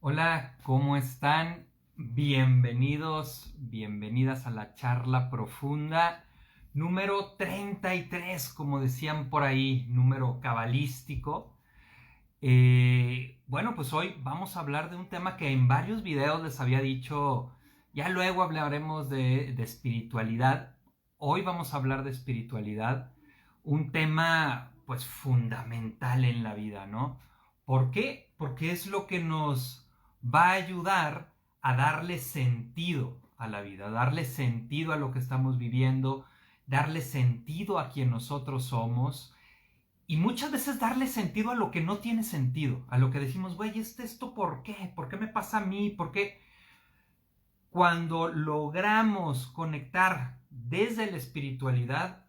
Hola, ¿cómo están? Bienvenidos, bienvenidas a la charla profunda número 33, como decían por ahí, número cabalístico. Bueno, pues hoy vamos a hablar de un tema que en varios videos les había dicho, ya luego hablaremos de espiritualidad. Hoy vamos a hablar de espiritualidad, un tema pues fundamental en la vida, ¿no? ¿Por qué? Porque es lo que nos va a ayudar a darle sentido a la vida, darle sentido a lo que estamos viviendo, darle sentido a quien nosotros somos y muchas veces darle sentido a lo que no tiene sentido, a lo que decimos, güey, ¿esto por qué? ¿Por qué me pasa a mí? ¿Por qué? Cuando logramos conectar desde la espiritualidad,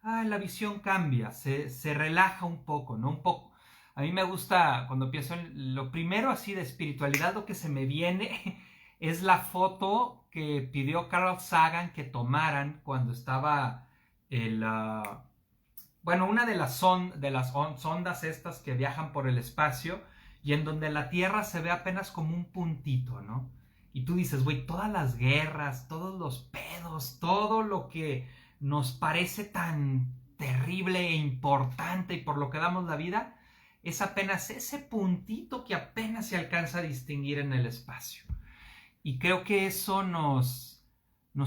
la visión cambia, se relaja un poco, ¿no? Un poco. A mí me gusta, cuando pienso en lo primero así de espiritualidad, lo que se me viene es la foto que pidió Carl Sagan que tomaran cuando estaba el... bueno, una de las sondas estas que viajan por el espacio y en donde la Tierra se ve apenas como un puntito, ¿no? Y tú dices, güey, todas las guerras, todos los pedos, todo lo que nos parece tan terrible e importante y por lo que damos la vida, es apenas ese puntito que apenas se alcanza a distinguir en el espacio. Y creo que eso nos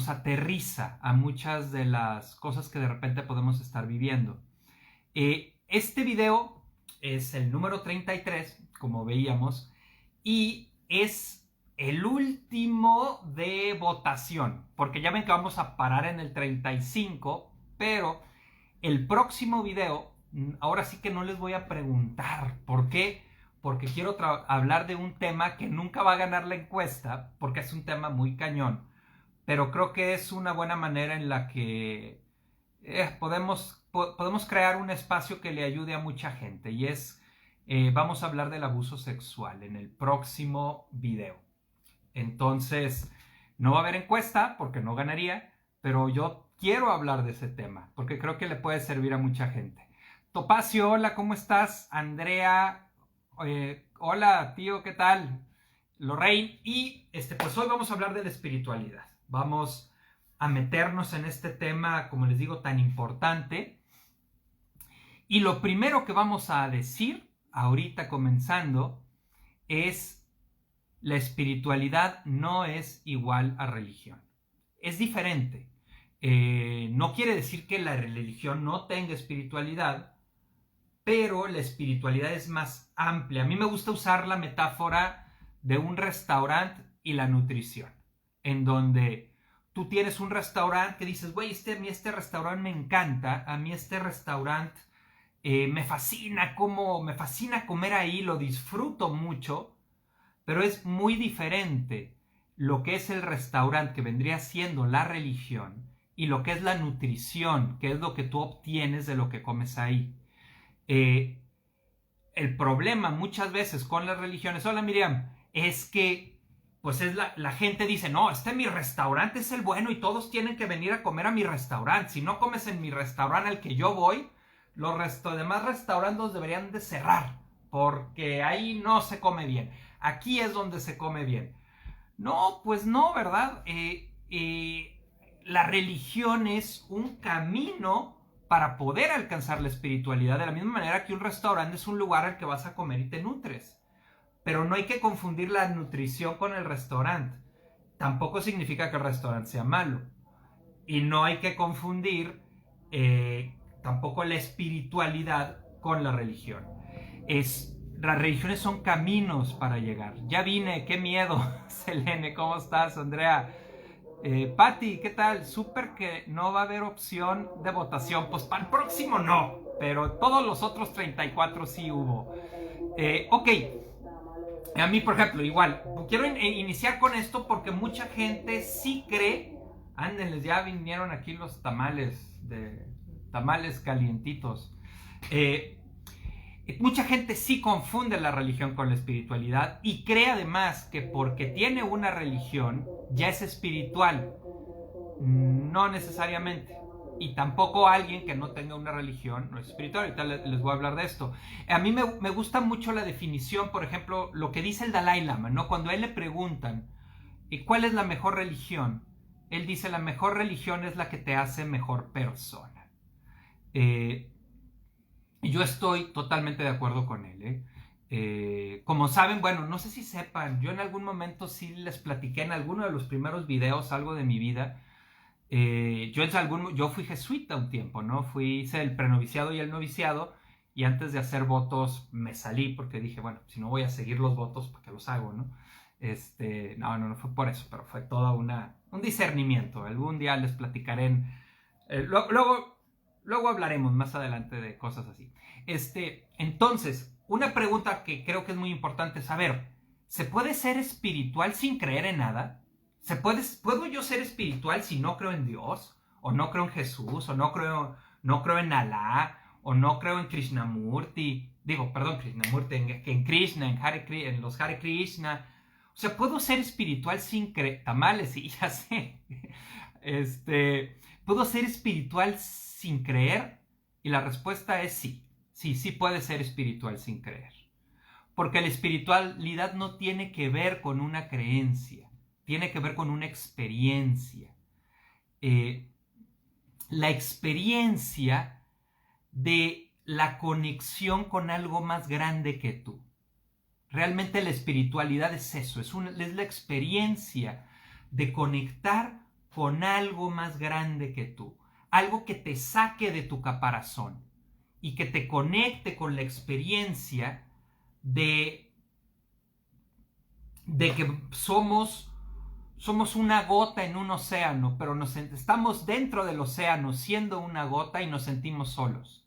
aterriza a muchas de las cosas que de repente podemos estar viviendo. Este video es el número 33, como veíamos, y es el último de votación, porque ya ven que vamos a parar en el 35, pero el próximo video, ahora sí que no les voy a preguntar por qué, porque quiero hablar de un tema que nunca va a ganar la encuesta, porque es un tema muy cañón, pero creo que es una buena manera en la que podemos crear un espacio que le ayude a mucha gente, y vamos a hablar del abuso sexual en el próximo video. Entonces, no va a haber encuesta porque no ganaría, pero yo quiero hablar de ese tema porque creo que le puede servir a mucha gente. Topacio, hola, ¿cómo estás? Andrea, hola, tío, ¿qué tal? Lorraine, y pues hoy vamos a hablar de la espiritualidad. Vamos a meternos en este tema, como les digo, tan importante. Y lo primero que vamos a decir, ahorita comenzando, es la espiritualidad no es igual a religión. Es diferente. No quiere decir que la religión no tenga espiritualidad, pero la espiritualidad es más amplia. A mí me gusta usar la metáfora de un restaurante y la nutrición, en donde tú tienes un restaurante que dices, güey, a mí este restaurante me encanta, a mí este restaurante me fascina comer ahí, lo disfruto mucho, pero es muy diferente lo que es el restaurante, que vendría siendo la religión, y lo que es la nutrición, que es lo que tú obtienes de lo que comes ahí. El problema muchas veces con las religiones, hola Miriam, es que pues la gente dice, no, mi restaurante es el bueno y todos tienen que venir a comer a mi restaurante. Si no comes en mi restaurante al que yo voy, los demás restaurantes deberían de cerrar, porque ahí no se come bien. Aquí es donde se come bien. No, pues no, ¿verdad? La religión es un camino para poder alcanzar la espiritualidad, de la misma manera que un restaurante es un lugar al que vas a comer y te nutres. Pero no hay que confundir la nutrición con el restaurante. Tampoco significa que el restaurante sea malo. Y no hay que confundir tampoco la espiritualidad con la religión. Las religiones son caminos para llegar. Ya vine, qué miedo. Selene, ¿cómo estás? Andrea, Patti, ¿qué tal? Súper que no va a haber opción de votación. Pues para el próximo no, pero todos los otros 34 sí hubo. Ok, a mí, por ejemplo, igual, quiero iniciar con esto porque mucha gente sí cree. Ándenles, ya vinieron aquí los tamales calientitos. Mucha gente sí confunde la religión con la espiritualidad y cree además que porque tiene una religión ya es espiritual. No necesariamente. y tampoco alguien que no tenga una religión no es espiritual. Ahorita les voy a hablar de esto. A mí me gusta mucho la definición, por ejemplo, lo que dice el Dalai Lama, ¿no? Cuando a él le preguntan ¿cuál es la mejor religión? Él dice, la mejor religión es la que te hace mejor persona. Yo estoy totalmente de acuerdo con él. Como saben, bueno, no sé si sepan, yo en algún momento sí les platiqué en alguno de los primeros videos algo de mi vida. Yo fui jesuita un tiempo, ¿no? Hice el prenoviciado y el noviciado, y antes de hacer votos me salí porque dije, bueno, si no voy a seguir los votos, ¿para qué los hago, no? No fue por eso, pero fue todo un discernimiento. Algún día les platicaré. Luego hablaremos más adelante de cosas así. Entonces, una pregunta que creo que es muy importante saber: ¿se puede ser espiritual sin creer en nada? ¿Puedo yo ser espiritual si no creo en Dios? ¿O no creo en Jesús? ¿O no creo en Alá? ¿O no creo en Krishnamurti? Krishnamurti, en Krishna, en los Hare Krishna. O sea, ¿puedo ser espiritual sin creer? Tamales, sí, ya sé. ¿Puedo ser espiritual sin creer? Y la respuesta es sí. Sí puedes ser espiritual sin creer. Porque la espiritualidad no tiene que ver con una creencia. Tiene que ver con una experiencia. La experiencia de la conexión con algo más grande que tú. Realmente la espiritualidad es eso, es la experiencia de conectar con algo más grande que tú, algo que te saque de tu caparazón y que te conecte con la experiencia de que somos una gota en un océano, pero estamos dentro del océano siendo una gota y nos sentimos solos.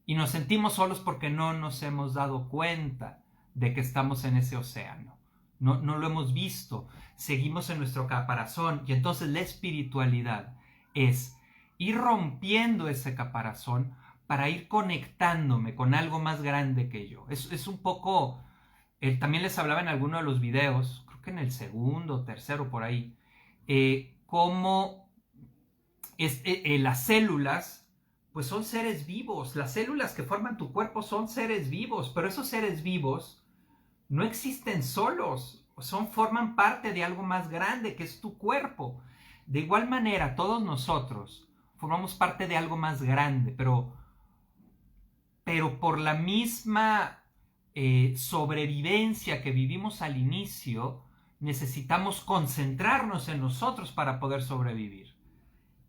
Y nos sentimos solos porque no nos hemos dado cuenta de que estamos en ese océano. No lo hemos visto. Seguimos en nuestro caparazón. Y entonces la espiritualidad es ir rompiendo ese caparazón para ir conectándome con algo más grande que yo. Es un poco... también les hablaba en alguno de los videos, creo que en el segundo, tercero, por ahí, cómo las células pues son seres vivos. Las células que forman tu cuerpo son seres vivos, pero esos seres vivos no existen solos, forman parte de algo más grande que es tu cuerpo. De igual manera, todos nosotros formamos parte de algo más grande, pero por la misma sobrevivencia que vivimos al inicio, necesitamos concentrarnos en nosotros para poder sobrevivir.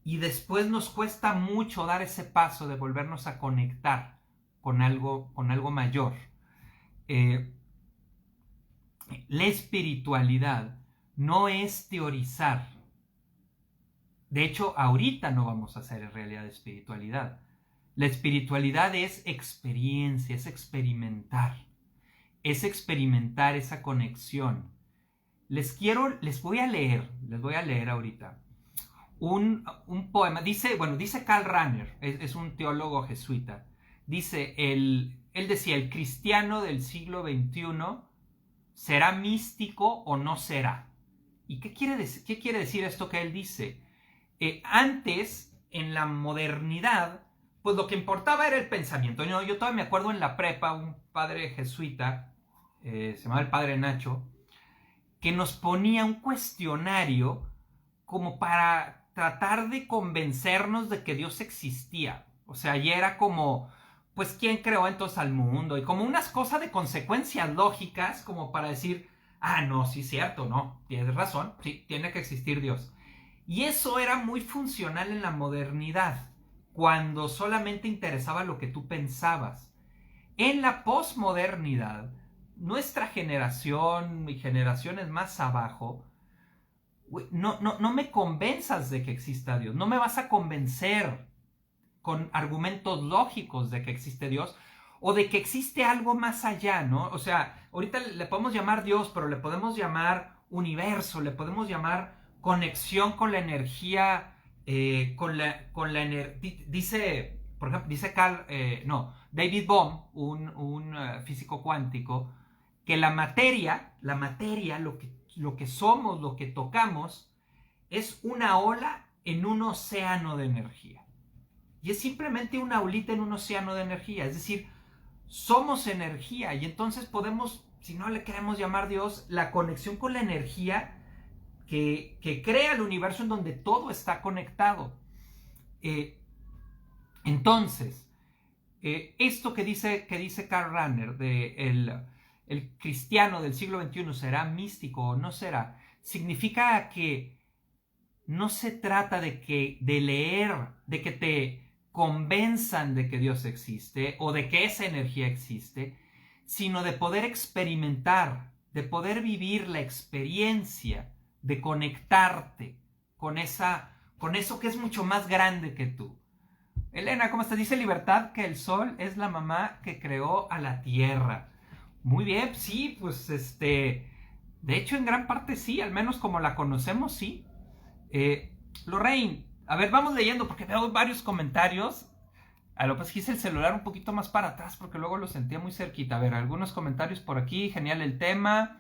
Y después nos cuesta mucho dar ese paso de volvernos a conectar con algo mayor. La espiritualidad no es teorizar. De hecho, ahorita no vamos a hacer en realidad espiritualidad. La espiritualidad es experiencia, es experimentar. Es experimentar esa conexión. Les voy a leer ahorita un poema. Dice Karl Rahner, es un teólogo jesuita. Dice, él decía, el cristiano del siglo XXI ¿será místico o no será? ¿Y qué quiere decir esto que él dice? Antes, en la modernidad, pues lo que importaba era el pensamiento. Yo todavía me acuerdo en la prepa, un padre jesuita, se llamaba el padre Nacho, que nos ponía un cuestionario como para tratar de convencernos de que Dios existía. O sea, ya era como, pues, ¿quién creó entonces al mundo? Y como unas cosas de consecuencias lógicas, como para decir, no, sí es cierto, no, tienes razón, sí, tiene que existir Dios. Y eso era muy funcional en la modernidad, cuando solamente interesaba lo que tú pensabas. En la posmodernidad, nuestra generación y generaciones más abajo, no me convenzas de que exista Dios, no me vas a convencer con argumentos lógicos de que existe Dios o de que existe algo más allá, ¿no? O sea, ahorita le podemos llamar Dios, pero le podemos llamar universo, le podemos llamar conexión con la energía, dice, por ejemplo, dice David Bohm, un físico cuántico, que la materia, lo que somos, lo que tocamos, es una ola en un océano de energía. Y es simplemente una olita en un océano de energía. Es decir, somos energía y entonces podemos, si no le queremos llamar Dios, la conexión con la energía que crea el universo en donde todo está conectado. Entonces, esto que dice Karl Rahner de el cristiano del siglo XXI será místico o no será, significa que no se trata de leer, de que te convenzan de que Dios existe o de que esa energía existe, sino de poder experimentar, de poder vivir la experiencia de conectarte con eso que es mucho más grande que tú. Elena, ¿cómo estás? Dice Libertad que el sol es la mamá que creó a la tierra. Muy bien, sí, pues de hecho en gran parte sí, al menos como la conocemos, sí. Lorraine, a ver, vamos leyendo porque veo varios comentarios. A lo que hice el celular un poquito más para atrás porque luego lo sentía muy cerquita. A ver, algunos comentarios por aquí. Genial el tema.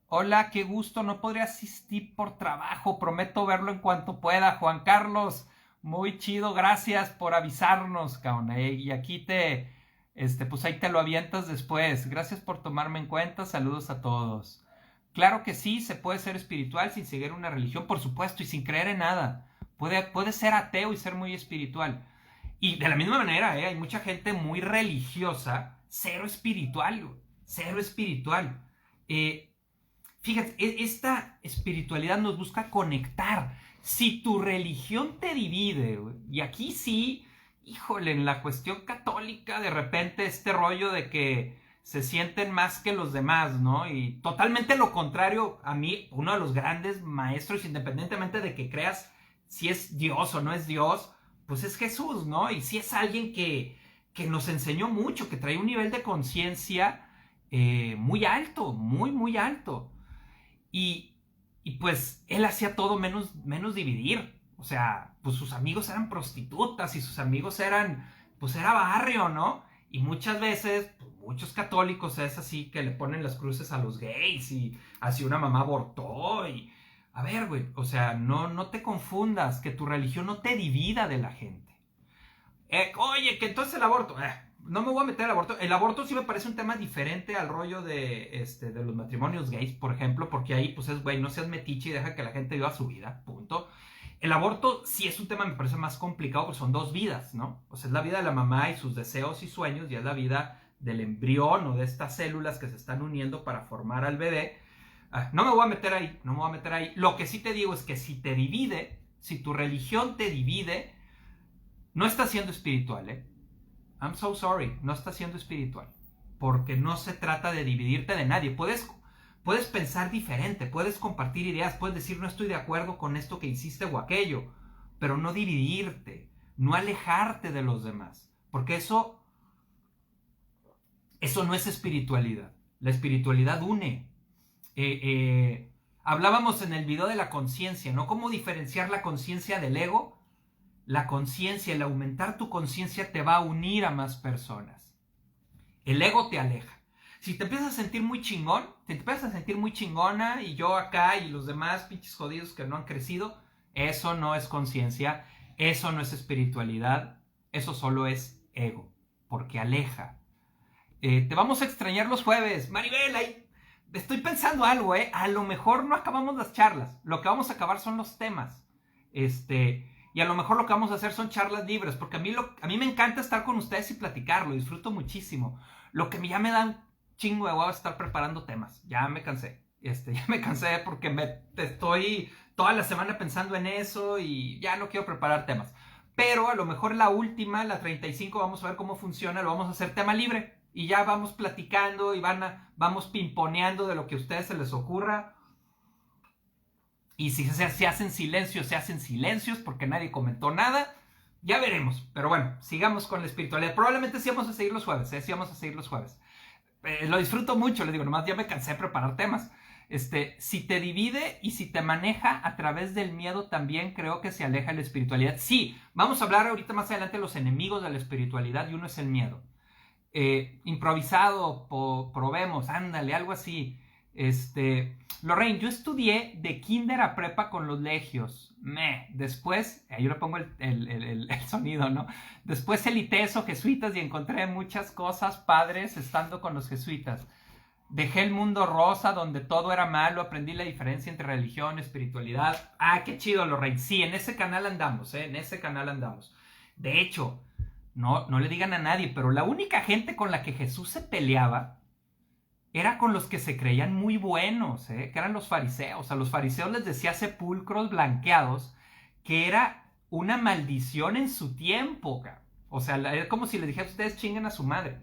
Hola, qué gusto. No podré asistir por trabajo. Prometo verlo en cuanto pueda. Juan Carlos, muy chido. Gracias por avisarnos, cabrón. Y aquí pues ahí te lo avientas después. Gracias por tomarme en cuenta. Saludos a todos. Claro que sí, se puede ser espiritual sin seguir una religión, por supuesto, y sin creer en nada. Puede ser ateo y ser muy espiritual. Y de la misma manera, hay mucha gente muy religiosa, cero espiritual, cero espiritual. Fíjate, esta espiritualidad nos busca conectar. Si tu religión te divide, y aquí sí, híjole, en la cuestión católica, de repente este rollo de que se sienten más que los demás, ¿no? Y totalmente lo contrario, a mí, uno de los grandes maestros, independientemente de que creas si es Dios o no es Dios, pues es Jesús, ¿no? Y si es alguien que nos enseñó mucho, que trae un nivel de conciencia muy alto, muy, muy alto. Y pues él hacía todo menos dividir. O sea, pues sus amigos eran prostitutas y sus amigos pues era barrio, ¿no? Y muchas veces, pues muchos católicos es así que le ponen las cruces a los gays y así una mamá abortó y... A ver, güey, o sea, no te confundas, que tu religión no te divida de la gente. Oye, que entonces el aborto, no me voy a meter al aborto. El aborto sí me parece un tema diferente al rollo de los matrimonios gays, por ejemplo, porque ahí pues es, güey, no seas metiche y deja que la gente viva su vida, punto. El aborto sí es un tema, me parece más complicado, porque son dos vidas, ¿no? O sea, es la vida de la mamá y sus deseos y sueños, y es la vida del embrión o de estas células que se están uniendo para formar al bebé. No me voy a meter ahí. Lo que sí te digo es que si te divide, si tu religión te divide, no estás siendo espiritual, I'm so sorry, no estás siendo espiritual. Porque no se trata de dividirte de nadie. Puedes pensar diferente, puedes compartir ideas, puedes decir no estoy de acuerdo con esto que hiciste o aquello, pero no dividirte, no alejarte de los demás. Porque eso no es espiritualidad. La espiritualidad une. Hablábamos en el video de la conciencia, ¿no? ¿Cómo diferenciar la conciencia del ego? La conciencia, el aumentar tu conciencia te va a unir a más personas. El ego te aleja. Si te empiezas a sentir muy chingón, te empiezas a sentir muy chingona y yo acá y los demás pinches jodidos que no han crecido, eso no es conciencia, eso no es espiritualidad, eso solo es ego, porque aleja. Te vamos a extrañar los jueves. Maribel, ahí estoy pensando algo, a lo mejor no acabamos las charlas, lo que vamos a acabar son los temas, y a lo mejor lo que vamos a hacer son charlas libres, porque a mí me encanta estar con ustedes y platicar, lo disfruto muchísimo. Lo que ya me da un chingo de huevo es estar preparando temas, ya me cansé, ya me cansé porque estoy toda la semana pensando en eso y ya no quiero preparar temas. Pero a lo mejor la última, la 35, vamos a ver cómo funciona, lo vamos a hacer tema libre. Y ya vamos platicando y vamos pimponeando de lo que a ustedes se les ocurra. Y si se hacen silencios porque nadie comentó nada. Ya veremos. Pero bueno, sigamos con la espiritualidad. Probablemente sí vamos a seguir los jueves. Sí vamos a seguir los jueves. Lo disfruto mucho, les digo, nomás ya me cansé de preparar temas. Si te divide y si te maneja a través del miedo, también creo que se aleja de la espiritualidad. Sí, vamos a hablar ahorita más adelante de los enemigos de la espiritualidad y uno es el miedo. Improvisado, probemos, ándale, algo así. Lorraine, yo estudié de kinder a prepa con los legios. Después, yo le pongo el sonido, ¿no? Después eliteso, jesuitas y encontré muchas cosas padres estando con los jesuitas. Dejé el mundo rosa donde todo era malo, aprendí la diferencia entre religión, espiritualidad. Ah, qué chido, Lorraine. Sí, en ese canal andamos, en ese canal andamos. De hecho, no le digan a nadie, pero la única gente con la que Jesús se peleaba era con los que se creían muy buenos, que eran los fariseos. A los fariseos les decía sepulcros blanqueados, que era una maldición en su tiempo. O sea, es como si les dijera, ustedes chinguen a su madre.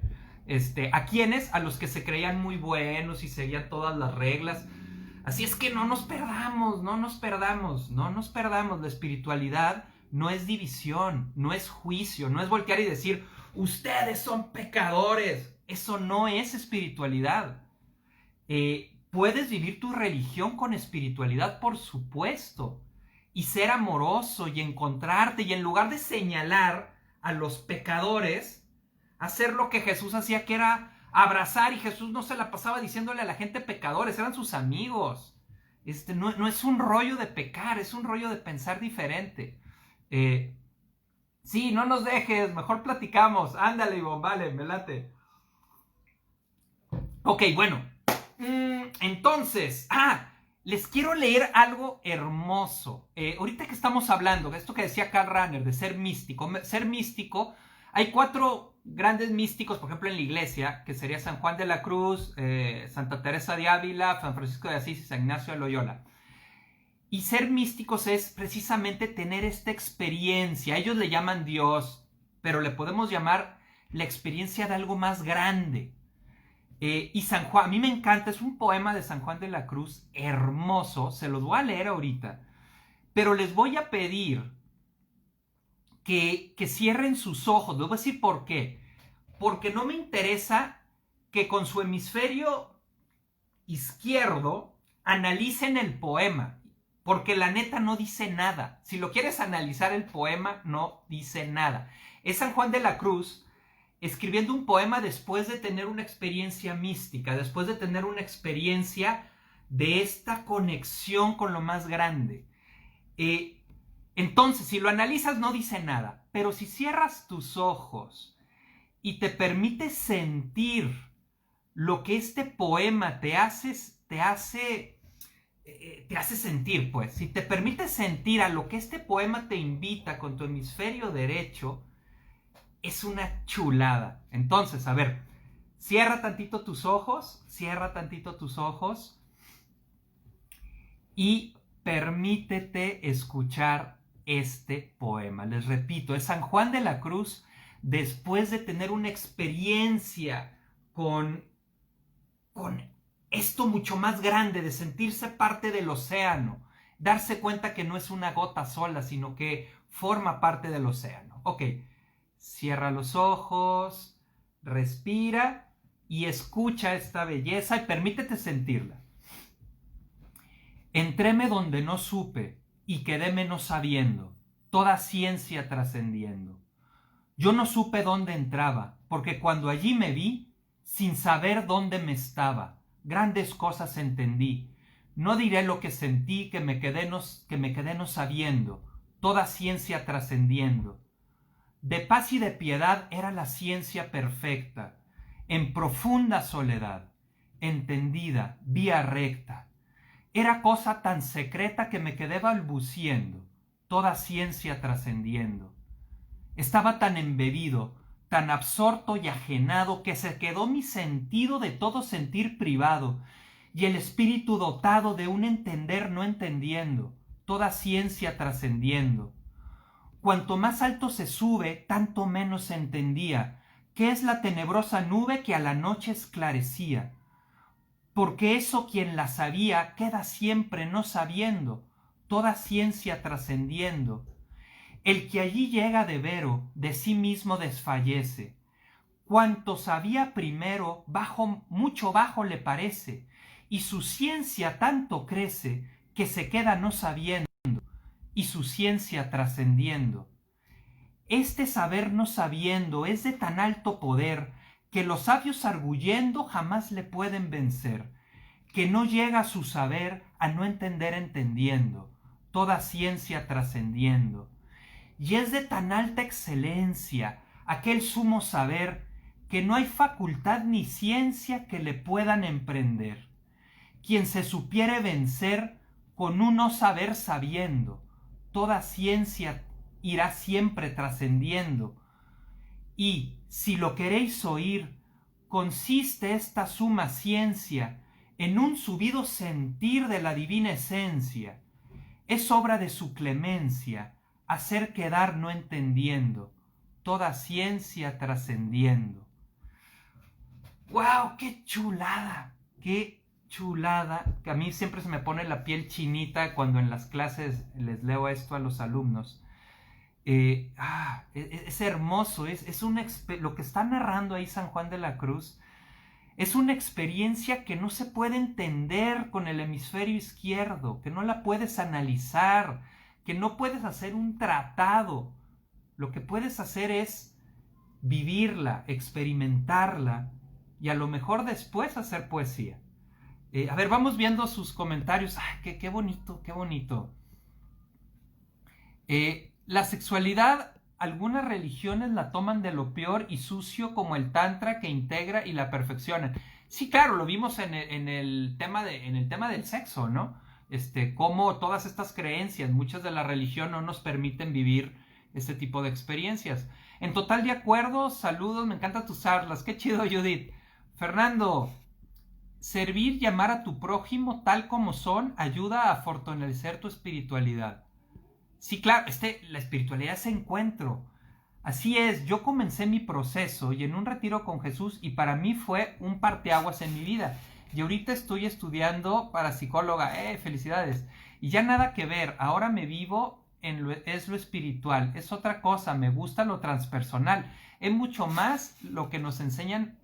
¿A quiénes? A los que se creían muy buenos y seguían todas las reglas. Así es que no nos perdamos. La espiritualidad no es división, no es juicio, no es voltear y decir, ustedes son pecadores. Eso no es espiritualidad. Puedes vivir tu religión con espiritualidad, por supuesto, y ser amoroso y encontrarte, y en lugar de señalar a los pecadores, hacer lo que Jesús hacía, que era abrazar, y Jesús no se la pasaba diciéndole a la gente pecadores, eran sus amigos. No es un rollo de pecar, es un rollo de pensar diferente. Sí, no nos dejes, mejor platicamos. Ándale, Ivonne, vale, me late. Ok, bueno. Entonces, les quiero leer algo hermoso. Ahorita que estamos hablando de esto que decía Karl Rahner, de ser místico. Ser místico, hay 4 grandes místicos, por ejemplo, en la iglesia, que sería San Juan de la Cruz, Santa Teresa de Ávila, San Francisco de Asís y San Ignacio de Loyola. Y ser místicos es precisamente tener esta experiencia. Ellos le llaman Dios, pero le podemos llamar la experiencia de algo más grande. Y San Juan, a mí me encanta, es un poema de San Juan de la Cruz hermoso, se los voy a leer ahorita, pero les voy a pedir que cierren sus ojos. Les voy a decir por qué. Porque no me interesa que con su hemisferio izquierdo analicen el poema, porque la neta no dice nada. Si lo quieres analizar, el poema no dice nada. Es San Juan de la Cruz escribiendo un poema después de tener una experiencia mística, después de tener una experiencia de esta conexión con lo más grande. Entonces, si lo analizas, no dice nada, pero si cierras tus ojos y te permites sentir lo que este poema te hace sentir, pues, si te permites sentir a lo que este poema te invita con tu hemisferio derecho, es una chulada. Entonces, a ver, cierra tantito tus ojos y permítete escuchar este poema. Les repito, es San Juan de la Cruz después de tener una experiencia con esto mucho más grande, de sentirse parte del océano, darse cuenta que no es una gota sola, sino que forma parte del océano. Ok. Cierra los ojos, respira y escucha esta belleza y permítete sentirla. Entréme donde no supe y quedéme no sabiendo, toda ciencia trascendiendo. Yo no supe dónde entraba, porque cuando allí me vi, sin saber dónde me estaba, grandes cosas entendí. No diré lo que sentí, que me quedé no sabiendo, toda ciencia trascendiendo. De paz y de piedad era la ciencia perfecta, en profunda soledad, entendida, vía recta. Era cosa tan secreta que me quedé balbuciendo, toda ciencia trascendiendo. Estaba tan embebido, tan absorto y ajenado, que se quedó mi sentido de todo sentir privado, y el espíritu dotado de un entender no entendiendo, toda ciencia trascendiendo. Cuanto más alto se sube, tanto menos se entendía qué es la tenebrosa nube que a la noche esclarecía. Porque eso quien la sabía queda siempre no sabiendo, toda ciencia trascendiendo. El que allí llega de vero, de sí mismo desfallece. Cuanto sabía primero, mucho bajo le parece, y su ciencia tanto crece, que se queda no sabiendo, y su ciencia trascendiendo. Este saber no sabiendo es de tan alto poder, que los sabios arguyendo jamás le pueden vencer, que no llega su saber a no entender entendiendo, toda ciencia trascendiendo. Y es de tan alta excelencia aquel sumo saber que no hay facultad ni ciencia que le puedan emprender. Quien se supiere vencer con un no saber sabiendo, toda ciencia irá siempre trascendiendo. Y si lo queréis oír, consiste esta suma ciencia en un subido sentir de la divina esencia. Es obra de su clemencia hacer quedar no entendiendo, toda ciencia trascendiendo. ¡Wow! ¡Qué chulada! ¡Qué chulada! Que a mí siempre se me pone la piel chinita cuando en las clases les leo esto a los alumnos. Es hermoso, lo que está narrando ahí San Juan de la Cruz es una experiencia que no se puede entender con el hemisferio izquierdo, que no la puedes analizar, que no puedes hacer un tratado. Lo que puedes hacer es vivirla, experimentarla y a lo mejor después hacer poesía. A ver, vamos viendo sus comentarios. ¡Ay, qué bonito, qué bonito! La sexualidad, algunas religiones la toman de lo peor y sucio como el tantra que integra y la perfecciona. Sí, claro, lo vimos en el tema del sexo, ¿no? Cómo todas estas creencias, muchas de la religión no nos permiten vivir este tipo de experiencias. En total de acuerdo, saludos, me encantan tus charlas, qué chido, Judith. Fernando, servir y amar a tu prójimo tal como son ayuda a fortalecer tu espiritualidad. Sí, claro, la espiritualidad es encuentro. Así es, yo comencé mi proceso y en un retiro con Jesús y para mí fue un parteaguas en mi vida. Y ahorita estoy estudiando para psicóloga, felicidades. Y ya nada que ver, ahora me vivo es lo espiritual, es otra cosa, me gusta lo transpersonal. Es mucho más lo que nos enseñan,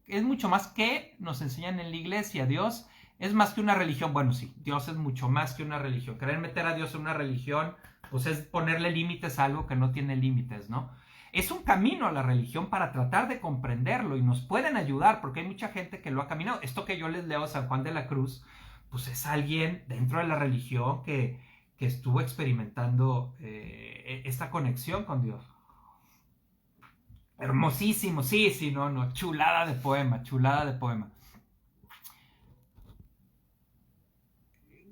es mucho más que nos enseñan en la iglesia. Dios es más que una religión. Bueno, sí, Dios es mucho más que una religión. Querer meter a Dios en una religión pues es ponerle límites a algo que no tiene límites, ¿no? Es un camino a la religión para tratar de comprenderlo y nos pueden ayudar porque hay mucha gente que lo ha caminado. Esto que yo les leo a San Juan de la Cruz, pues es alguien dentro de la religión que estuvo experimentando esta conexión con Dios. Hermosísimo, sí, no, chulada de poema, chulada de poema.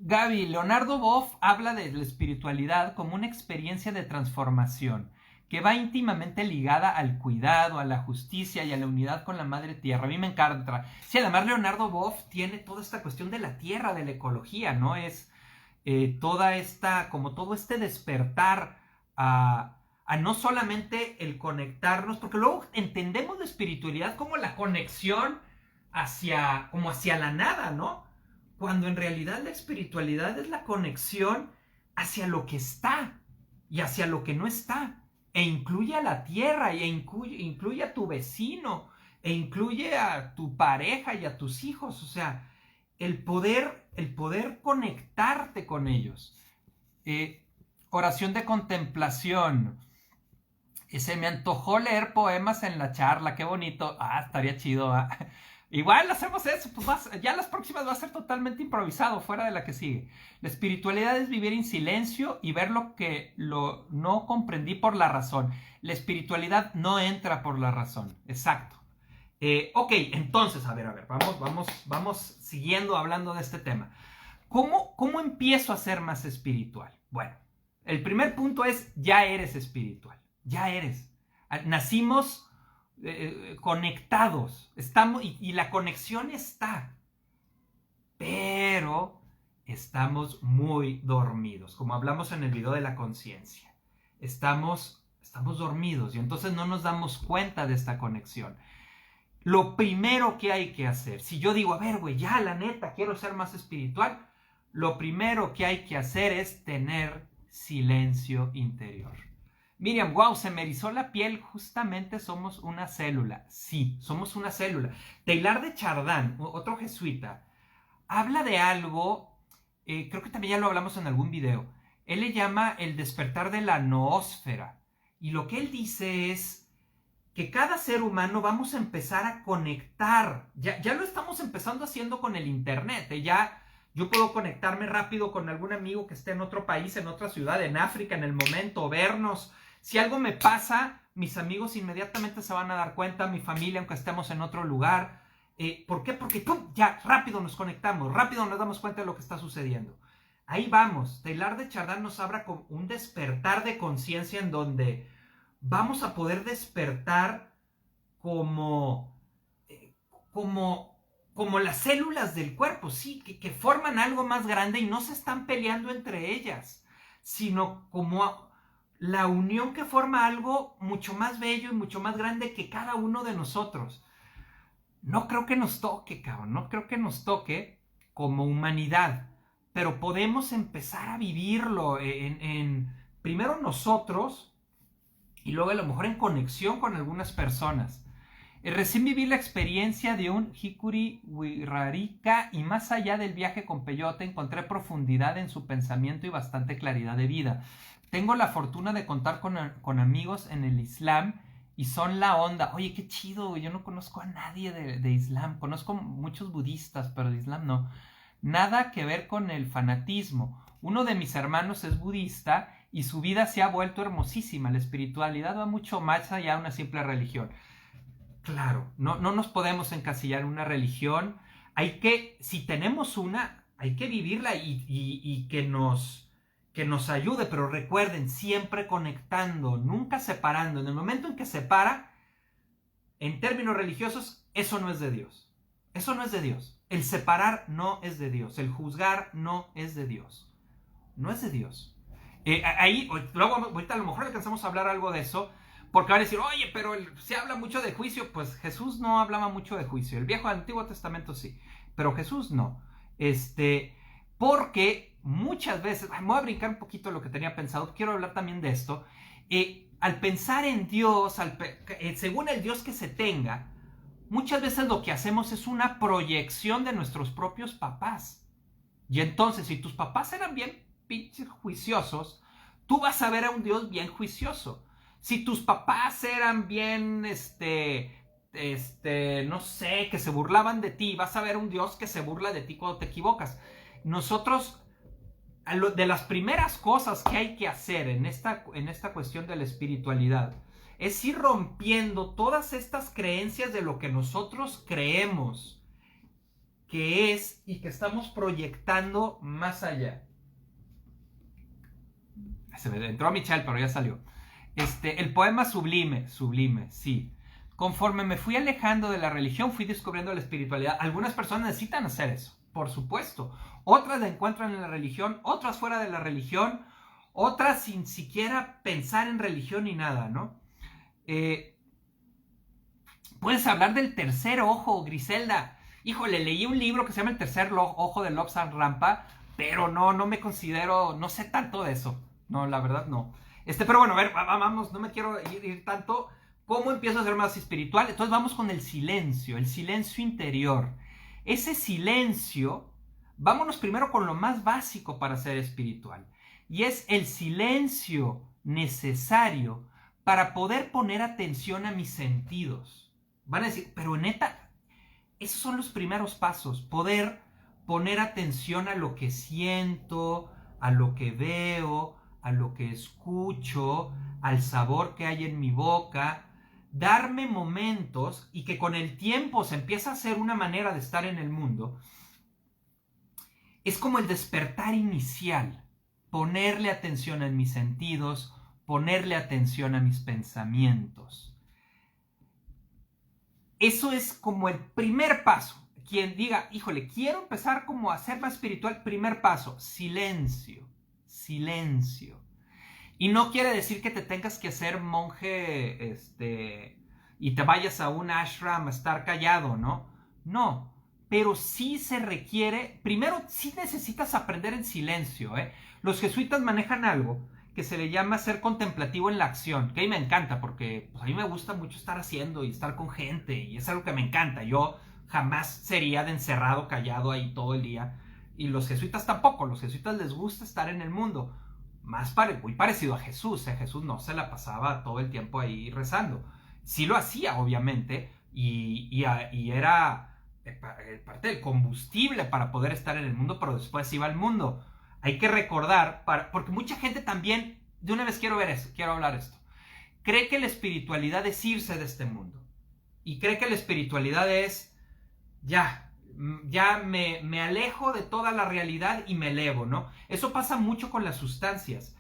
Gaby, Leonardo Boff habla de la espiritualidad como una experiencia de transformación que va íntimamente ligada al cuidado, a la justicia y a la unidad con la madre tierra. A mí me encanta. Sí, además Leonardo Boff tiene toda esta cuestión de la tierra, de la ecología, ¿no? Es como todo este despertar a no solamente el conectarnos, porque luego entendemos la espiritualidad como la conexión hacia la nada, ¿no? Cuando en realidad la espiritualidad es la conexión hacia lo que está y hacia lo que no está. E incluye a la tierra, e incluye a tu vecino, e incluye a tu pareja y a tus hijos. O sea, el poder conectarte con ellos. Oración de contemplación. Se me antojó leer poemas en la charla, qué bonito. Estaría chido. Igual hacemos eso, pues ya las próximas va a ser totalmente improvisado, fuera de la que sigue. La espiritualidad es vivir en silencio y ver lo que no comprendí por la razón. La espiritualidad no entra por la razón, exacto. Ok, entonces, a ver, vamos siguiendo hablando de este tema. ¿Cómo empiezo a ser más espiritual? Bueno, el primer punto es, ya eres espiritual, ya eres. Nacimos conectados, estamos y la conexión está, pero estamos muy dormidos, como hablamos en el video de la conciencia. Estamos dormidos y entonces no nos damos cuenta de esta conexión. Lo primero que hay que hacer, si yo digo, a ver, güey, ya la neta, quiero ser más espiritual, lo primero que hay que hacer es tener silencio interior. Miriam, wow, se me erizó la piel, justamente somos una célula. Sí, somos una célula. Teilhard de Chardin, otro jesuita, habla de algo, creo que también ya lo hablamos en algún video. Él le llama el despertar de la noósfera. Y lo que él dice es que cada ser humano vamos a empezar a conectar. Ya lo estamos empezando haciendo con el internet. Ya yo puedo conectarme rápido con algún amigo que esté en otro país, en otra ciudad, en África, en el momento, vernos. Si algo me pasa, mis amigos inmediatamente se van a dar cuenta, mi familia, aunque estemos en otro lugar. ¿Por qué? Porque ¡pum!, ya rápido nos conectamos, rápido nos damos cuenta de lo que está sucediendo. Ahí vamos. Teilhard de Chardin nos habla con un despertar de conciencia en donde vamos a poder despertar como las células del cuerpo, sí, que forman algo más grande y no se están peleando entre ellas, sino como la unión que forma algo mucho más bello y mucho más grande que cada uno de nosotros. No creo que nos toque, cabrón, no creo que nos toque como humanidad, pero podemos empezar a vivirlo primero nosotros, y luego a lo mejor en conexión con algunas personas. Recién viví la experiencia de un Hikuri Wirarika y más allá del viaje con Peyote encontré profundidad en su pensamiento y bastante claridad de vida. Tengo la fortuna de contar con amigos en el Islam y son la onda. Oye, qué chido, yo no conozco a nadie de Islam. Conozco muchos budistas, pero de Islam no. Nada que ver con el fanatismo. Uno de mis hermanos es budista y su vida se ha vuelto hermosísima. La espiritualidad va mucho más allá de una simple religión. Claro, no nos podemos encasillar en una religión. Si tenemos una, hay que vivirla y que nos ayude. Pero recuerden, siempre conectando, nunca separando. En el momento en que separa, en términos religiosos, eso no es de Dios. Eso no es de Dios. El separar no es de Dios. El juzgar no es de Dios. No es de Dios. Luego ahorita a lo mejor alcanzamos a hablar algo de eso, porque van a decir, oye, pero se habla mucho de juicio. Pues Jesús no hablaba mucho de juicio. El Antiguo Testamento sí, pero Jesús no. Porque muchas veces, me voy a brincar un poquito lo que tenía pensado, quiero hablar también de esto. Al pensar en Dios, según el Dios que se tenga, muchas veces lo que hacemos es una proyección de nuestros propios papás. Y entonces, si tus papás eran bien pinches juiciosos, tú vas a ver a un Dios bien juicioso. Si tus papás eran bien, no sé, que se burlaban de ti, vas a ver un Dios que se burla de ti cuando te equivocas. Nosotros, de las primeras cosas que hay que hacer en esta cuestión de la espiritualidad, es ir rompiendo todas estas creencias de lo que nosotros creemos que es y que estamos proyectando más allá. Se me entró a Michelle, pero ya salió. El poema sublime, sí. Conforme me fui alejando de la religión, fui descubriendo la espiritualidad. Algunas personas necesitan hacer eso, por supuesto. Otras la encuentran en la religión, otras fuera de la religión, otras sin siquiera pensar en religión ni nada, ¿no? Puedes hablar del tercer ojo, Griselda. Híjole, leí un libro que se llama El tercer ojo de Lobsang Rampa, pero no me considero, no sé tanto de eso. No, la verdad no. Pero bueno, a ver, vamos, no me quiero ir tanto. ¿Cómo empiezo a ser más espiritual? Entonces vamos con el silencio interior. Ese silencio, vámonos primero con lo más básico para ser espiritual. Y es el silencio necesario para poder poner atención a mis sentidos. Van a decir, pero neta, esos son los primeros pasos. Poder poner atención a lo que siento, a lo que veo, a lo que escucho, al sabor que hay en mi boca, darme momentos y que con el tiempo se empieza a hacer una manera de estar en el mundo. Es como el despertar inicial, ponerle atención a mis sentidos, ponerle atención a mis pensamientos. Eso es como el primer paso. Quien diga, híjole, quiero empezar como a ser más espiritual, primer paso, silencio. Y no quiere decir que te tengas que hacer monje y te vayas a un ashram a estar callado, ¿no? No, pero sí se requiere, primero sí necesitas aprender en silencio, ¿eh? Los jesuitas manejan algo que se le llama ser contemplativo en la acción, que a mí me encanta porque pues, a mí me gusta mucho estar haciendo y estar con gente y es algo que me encanta. Yo jamás sería de encerrado, callado ahí todo el día. Y los jesuitas tampoco, los jesuitas les gusta estar en el mundo. Muy parecido a Jesús, Jesús no se la pasaba todo el tiempo ahí rezando. Sí lo hacía, obviamente, y era parte del combustible para poder estar en el mundo, pero después iba al mundo. Hay que recordar, porque mucha gente también, de una vez quiero hablar esto, cree que la espiritualidad es irse de este mundo. Y cree que la espiritualidad es, ya me alejo de toda la realidad y me elevo, ¿no? Eso pasa mucho con las sustancias.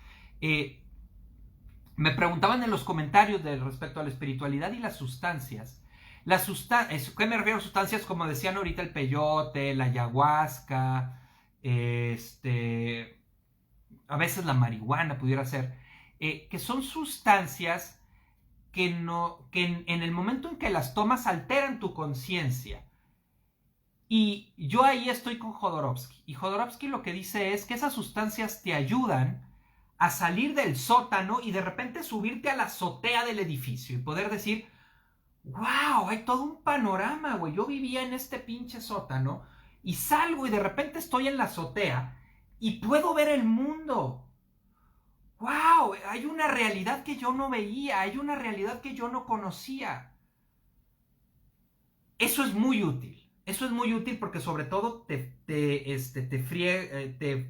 Me preguntaban en los comentarios respecto a la espiritualidad y las sustancias. ¿Qué me refiero a sustancias? Como decían ahorita el peyote, la ayahuasca, a veces la marihuana pudiera ser, que son sustancias que en el momento en que las tomas alteran tu conciencia. Y yo ahí estoy con Jodorowsky. Y Jodorowsky lo que dice es que esas sustancias te ayudan a salir del sótano y de repente subirte a la azotea del edificio y poder decir, wow, hay todo un panorama, güey. Yo vivía en este pinche sótano y salgo y de repente estoy en la azotea y puedo ver el mundo. Wow, hay una realidad que yo no veía, hay una realidad que yo no conocía. Eso es muy útil. Eso es muy útil porque sobre todo te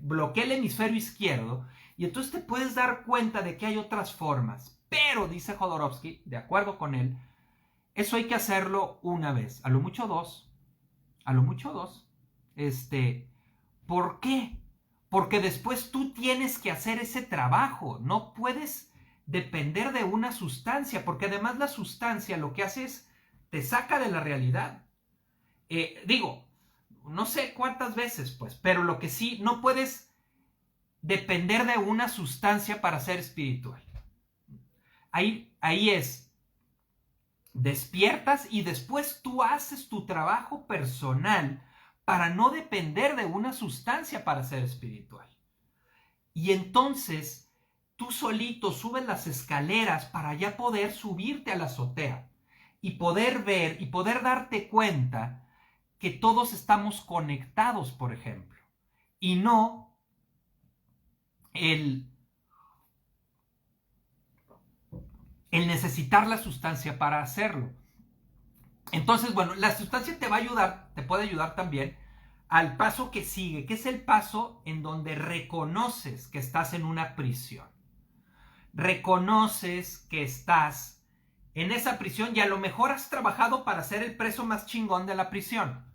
bloquea el hemisferio izquierdo y entonces te puedes dar cuenta de que hay otras formas. Pero, dice Jodorowsky, de acuerdo con él, eso hay que hacerlo una vez, a lo mucho dos. A lo mucho dos. ¿Por qué? Porque después tú tienes que hacer ese trabajo. No puedes depender de una sustancia, porque además la sustancia lo que hace es te saca de la realidad. Digo, no sé cuántas veces, pues, pero lo que sí, no puedes depender de una sustancia para ser espiritual. Ahí es, despiertas y después tú haces tu trabajo personal para no depender de una sustancia para ser espiritual. Y entonces tú solito subes las escaleras para ya poder subirte a la azotea y poder ver y poder darte cuenta que todos estamos conectados, por ejemplo, y no el necesitar la sustancia para hacerlo. Entonces, bueno, la sustancia te va a ayudar, te puede ayudar también al paso que sigue, que es el paso en donde reconoces que estás en una prisión. Reconoces que estás en esa prisión y a lo mejor has trabajado para ser el preso más chingón de la prisión,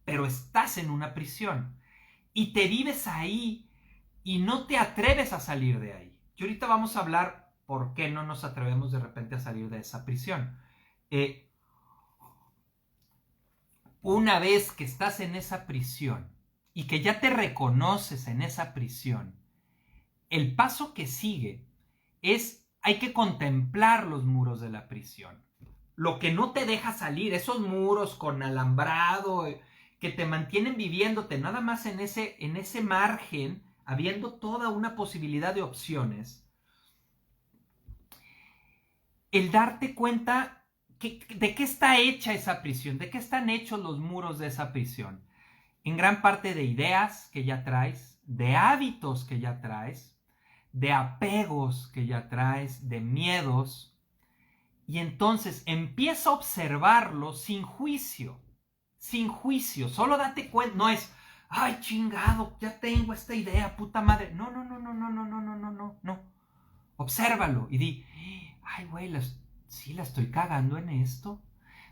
pero estás en una prisión y te vives ahí y no te atreves a salir de ahí. Y ahorita vamos a hablar por qué no nos atrevemos de repente a salir de esa prisión. Una vez que estás en esa prisión y que ya te reconoces en esa prisión, el paso que sigue es, hay que contemplar los muros de la prisión. Lo que no te deja salir, esos muros con alambrado que te mantienen viviéndote nada más en ese margen, habiendo toda una posibilidad de opciones. El darte cuenta de qué está hecha esa prisión, de qué están hechos los muros de esa prisión. En gran parte de ideas que ya traes, de hábitos que ya traes, de apegos que ya traes, de miedos. Y entonces empieza a observarlo sin juicio. Sin juicio. Solo date cuenta. No es, ay, chingado, ya tengo esta idea, puta madre. No. Obsérvalo y di, ay, güey, sí la estoy cagando en esto.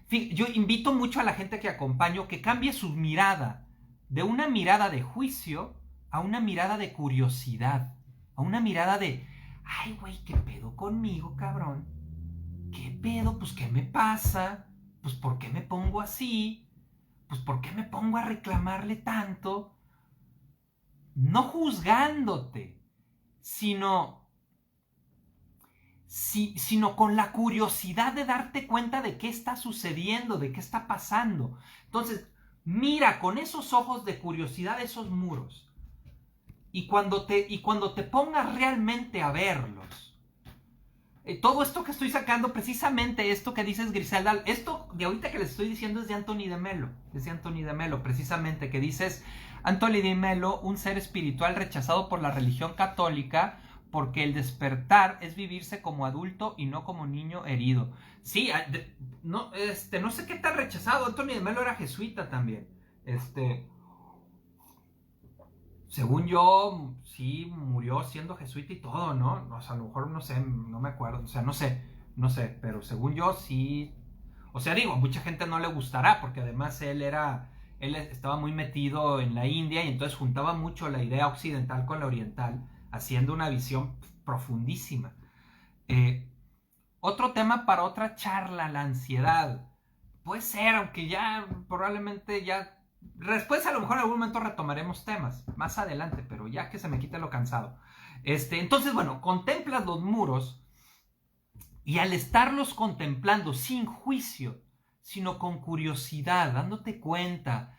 Yo invito mucho a la gente que acompaño que cambie su mirada de una mirada de juicio a una mirada de curiosidad. A una mirada de, ay, güey, ¿qué pedo conmigo, cabrón? ¿Qué pedo? Pues, ¿qué me pasa? Pues, ¿por qué me pongo así? Pues, ¿por qué me pongo a reclamarle tanto? No juzgándote, sino con la curiosidad de darte cuenta de qué está sucediendo, de qué está pasando. Entonces, mira con esos ojos de curiosidad esos muros. Y cuando te pongas realmente a verlos, todo esto que estoy sacando, precisamente esto que dices, Griselda, esto de ahorita que les estoy diciendo es de Anthony de Melo, precisamente, que dices, Anthony de Melo, un ser espiritual rechazado por la religión católica porque el despertar es vivirse como adulto y no como niño herido. Sí, no, no sé qué tan rechazado. Antonio de Melo era jesuita también. Según yo, sí murió siendo jesuita y todo, ¿no? O sea, a lo mejor no sé, no me acuerdo. O sea, no sé, pero según yo sí. O sea, digo, a mucha gente no le gustará porque además él estaba muy metido en la India y entonces juntaba mucho la idea occidental con la oriental, haciendo una visión profundísima. Eh, Otro tema para otra charla, la ansiedad. Puede ser, aunque ya probablemente ya... Después a lo mejor en algún momento retomaremos temas, más adelante, pero ya que se me quite lo cansado. Entonces, bueno, contemplas los muros y al estarlos contemplando sin juicio, sino con curiosidad, dándote cuenta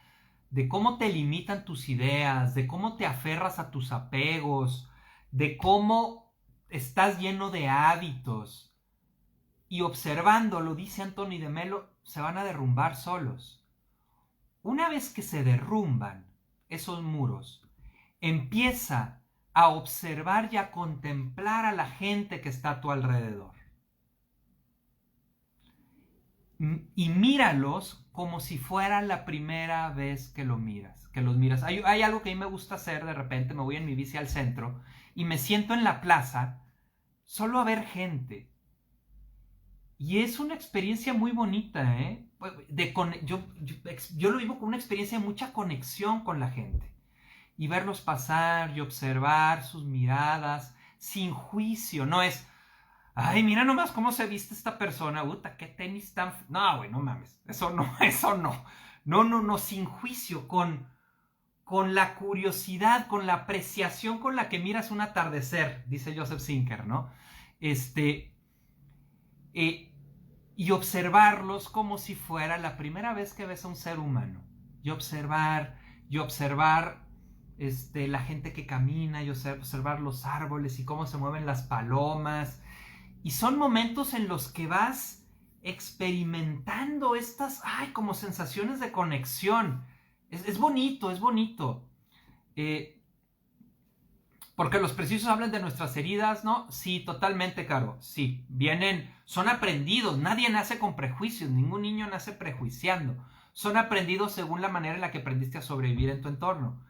de cómo te limitan tus ideas, de cómo te aferras a tus apegos, de cómo estás lleno de hábitos, y observándolo, dice Anthony de Melo, se van a derrumbar solos. Una vez que se derrumban esos muros, empieza a observar y a contemplar a la gente que está a tu alrededor. Y míralos como si fuera la primera vez que los miras. Hay algo que a mí me gusta hacer, de repente me voy en mi bici al centro y me siento en la plaza solo a ver gente. Y es una experiencia muy bonita, ¿eh? Yo lo vivo como una experiencia de mucha conexión con la gente. Y verlos pasar y observar sus miradas sin juicio. No es, ay, mira nomás cómo se viste esta persona. Puta, qué tenis tan... No, güey, no mames. Eso no, eso no. No, sin juicio. Con la curiosidad, con la apreciación con la que miras un atardecer, dice Joseph Zinker, ¿no? Y observarlos como si fuera la primera vez que ves a un ser humano. Y observar la gente que camina, y observar los árboles y cómo se mueven las palomas. Y son momentos en los que vas experimentando estas, como sensaciones de conexión. Es bonito, es bonito. Porque los precisos hablan de nuestras heridas, ¿no? Sí, totalmente, Caro. Sí, son aprendidos. Nadie nace con prejuicios. Ningún niño nace prejuiciando. Son aprendidos según la manera en la que aprendiste a sobrevivir en tu entorno.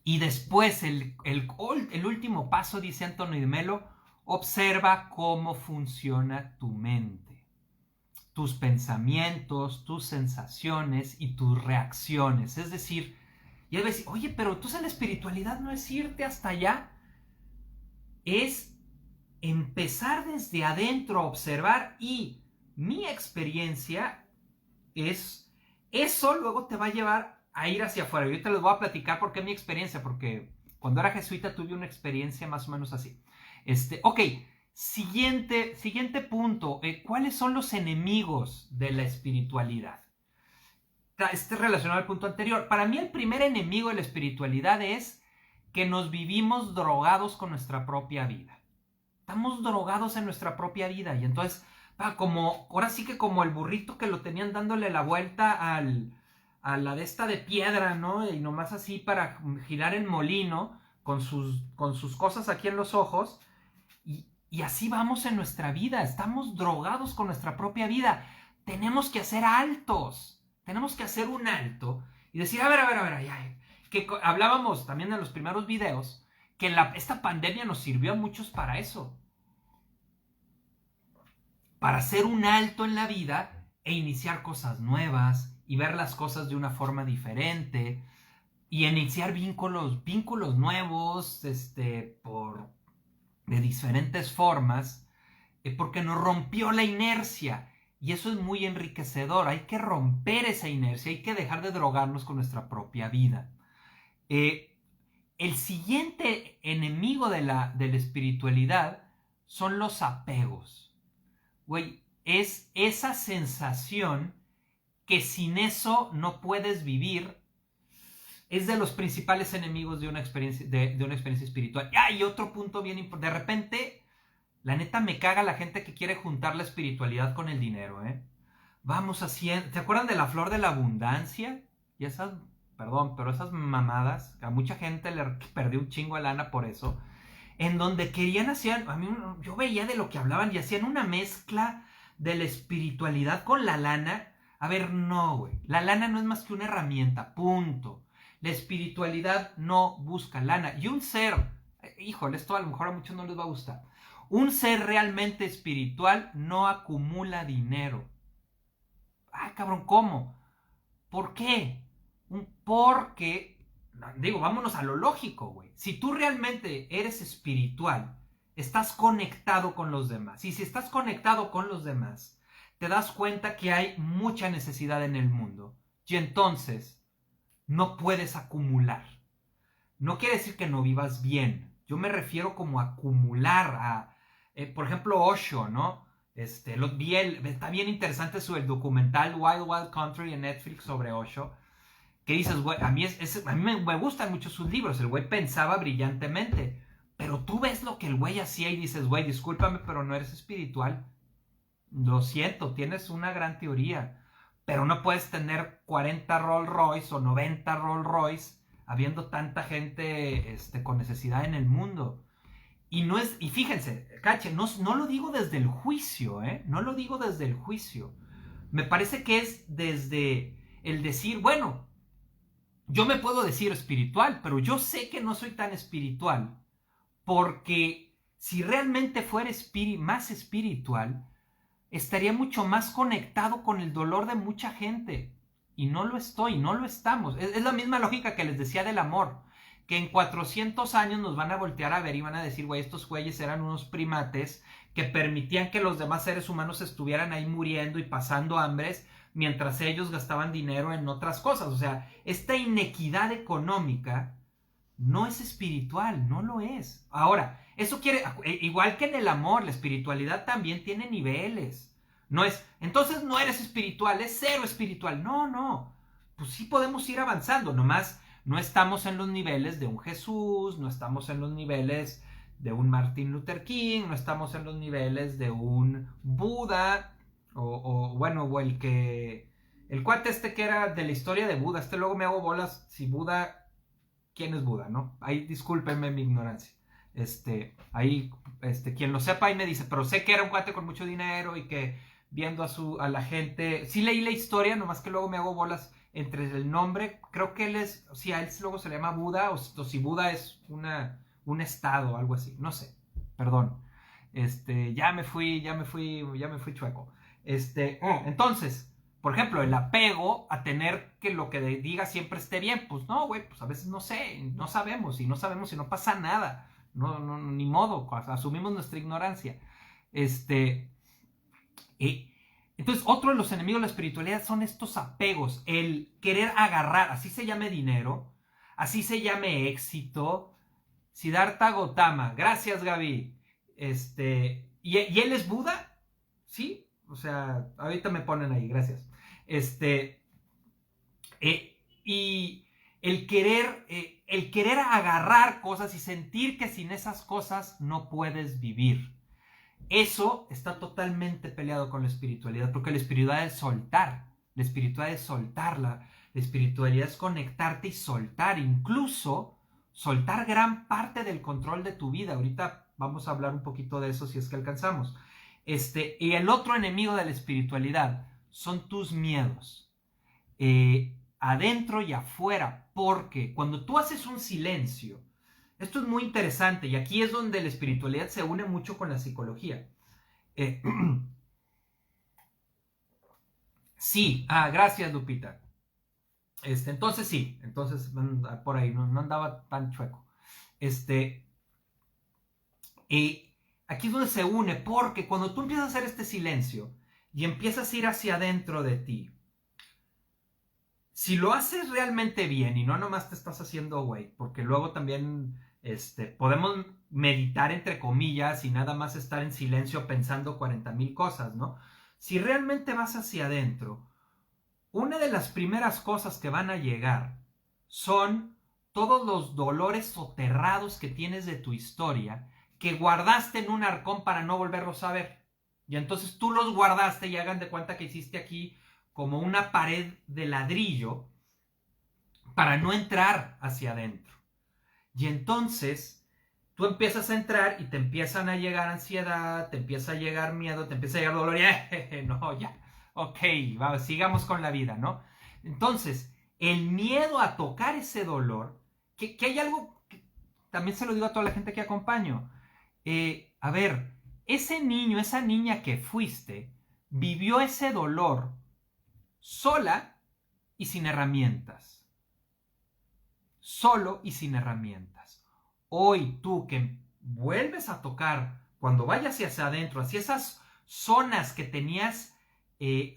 Y después, el último paso, dice Anthony de Melo, observa cómo funciona tu mente. Tus pensamientos, tus sensaciones y tus reacciones. Es decir, y él va a decir, oye, pero entonces la espiritualidad no es irte hasta allá, es empezar desde adentro a observar, y mi experiencia es, eso luego te va a llevar a ir hacia afuera. Yo te les voy a platicar por qué mi experiencia, porque cuando era jesuita tuve una experiencia más o menos así. Ok, siguiente punto, ¿cuáles son los enemigos de la espiritualidad? Este es relacionado al punto anterior. Para mí el primer enemigo de la espiritualidad es que nos vivimos drogados con nuestra propia vida. Estamos drogados en nuestra propia vida y entonces, ahora sí que como el burrito que lo tenían dándole la vuelta a la de esta de piedra, ¿no? Y nomás así para girar el molino con sus cosas aquí en los ojos. Y así vamos en nuestra vida. Estamos drogados con nuestra propia vida. Tenemos que hacer altos. Tenemos que hacer un alto y decir, a ver, que hablábamos también en los primeros videos, que esta pandemia nos sirvió a muchos para eso. Para hacer un alto en la vida e iniciar cosas nuevas y ver las cosas de una forma diferente y iniciar vínculos nuevos, de diferentes formas, porque nos rompió la inercia. Y eso es muy enriquecedor. Hay que romper esa inercia. Hay que dejar de drogarnos con nuestra propia vida. El siguiente enemigo de la espiritualidad son los apegos. Güey, es esa sensación que sin eso no puedes vivir. Es de los principales enemigos de una experiencia, de una experiencia espiritual. Y otro punto bien importante. De repente... La neta me caga la gente que quiere juntar la espiritualidad con el dinero, ¿eh? Vamos haciendo... ¿Te acuerdan de la flor de la abundancia? Y esas perdón, pero esas mamadas, a mucha gente le perdió un chingo de lana por eso, en donde querían hacer, yo veía de lo que hablaban y hacían una mezcla de la espiritualidad con la lana. A ver, no, güey, la lana no es más que una herramienta, punto. La espiritualidad no busca lana. Y un ser, híjole, esto a lo mejor a muchos no les va a gustar, un ser realmente espiritual no acumula dinero. Ah, cabrón, ¿cómo? ¿Por qué? Porque, digo, vámonos a lo lógico, güey. Si tú realmente eres espiritual, estás conectado con los demás. Y si estás conectado con los demás, te das cuenta que hay mucha necesidad en el mundo. Y entonces, no puedes acumular. No quiere decir que no vivas bien. Yo me refiero como a acumular a, por ejemplo, Osho, ¿no? Está bien interesante el documental Wild Wild Country en Netflix sobre Osho. Que dices, güey, a mí me gustan mucho sus libros. El güey pensaba brillantemente. Pero tú ves lo que el güey hacía y dices, güey, discúlpame, pero no eres espiritual. Lo siento, tienes una gran teoría. Pero no puedes tener 40 Rolls Royce o 90 Rolls Royce habiendo tanta gente con necesidad en el mundo. Y fíjense, cache, no lo digo desde el juicio, no lo digo desde el juicio. Me parece que es desde el decir, bueno, yo me puedo decir espiritual, pero yo sé que no soy tan espiritual, porque si realmente fuera más espiritual, estaría mucho más conectado con el dolor de mucha gente. Y no lo estoy, no lo estamos. Es la misma lógica que les decía del amor. Que en 400 años nos van a voltear a ver y van a decir, güey, estos güeyes eran unos primates que permitían que los demás seres humanos estuvieran ahí muriendo y pasando hambres mientras ellos gastaban dinero en otras cosas. O sea, esta inequidad económica no es espiritual, no lo es. Ahora, eso quiere, igual que en el amor, la espiritualidad también tiene niveles. No es, entonces no eres espiritual, es cero espiritual. No. Pues sí podemos ir avanzando, nomás no estamos en los niveles de un Jesús, no estamos en los niveles de un Martin Luther King, no estamos en los niveles de un Buda, o el cuate que era de la historia de Buda, luego me hago bolas si Buda, ¿quién es Buda, no? Ahí discúlpenme mi ignorancia. Quien lo sepa ahí me dice, pero sé que era un cuate con mucho dinero y que viendo a la gente, sí leí la historia, nomás que luego me hago bolas entre el nombre, creo que él es, si a él luego se le llama Buda, o si Buda es un estado o algo así, no sé, perdón. Ya me fui chueco. Entonces, por ejemplo, el apego a tener que lo que diga siempre esté bien, pues no, güey, pues a veces no sé, no sabemos y no pasa nada, ni modo, asumimos nuestra ignorancia. Entonces, otro de los enemigos de la espiritualidad son estos apegos, el querer agarrar, así se llame dinero, así se llame éxito. Siddhartha Gautama, gracias Gaby. ¿Y él es Buda? ¿Sí? O sea, ahorita me ponen ahí, gracias. Y el querer agarrar cosas y sentir que sin esas cosas no puedes vivir. Eso está totalmente peleado con la espiritualidad, porque la espiritualidad es soltar. La espiritualidad es soltarla. La espiritualidad es conectarte y soltar, incluso soltar gran parte del control de tu vida. Ahorita vamos a hablar un poquito de eso si es que alcanzamos. Y el otro enemigo de la espiritualidad son tus miedos, adentro y afuera, porque cuando tú haces un silencio, esto es muy interesante y aquí es donde la espiritualidad se une mucho con la psicología. Sí, gracias Lupita. Entonces sí, por ahí no andaba tan chueco. Aquí es donde se une, porque cuando tú empiezas a hacer este silencio y empiezas a ir hacia adentro de ti, si lo haces realmente bien y no nomás te estás haciendo güey, porque luego también podemos meditar entre comillas y nada más estar en silencio pensando 40,000 cosas, ¿no? Si realmente vas hacia adentro, una de las primeras cosas que van a llegar son todos los dolores soterrados que tienes de tu historia, que guardaste en un arcón para no volverlos a ver. Y entonces tú los guardaste y hagan de cuenta que hiciste aquí como una pared de ladrillo para no entrar hacia adentro. Y entonces tú empiezas a entrar y te empiezan a llegar ansiedad, te empieza a llegar miedo, te empieza a llegar dolor y no, ya, ok, vamos, sigamos con la vida, ¿no? Entonces, el miedo a tocar ese dolor, que hay algo, que también se lo digo a toda la gente que acompaño, a ver, ese niño, esa niña que fuiste, vivió ese dolor sola y sin herramientas. Solo y sin herramientas. Hoy tú que vuelves a tocar, cuando vayas hacia adentro, hacia esas zonas que tenías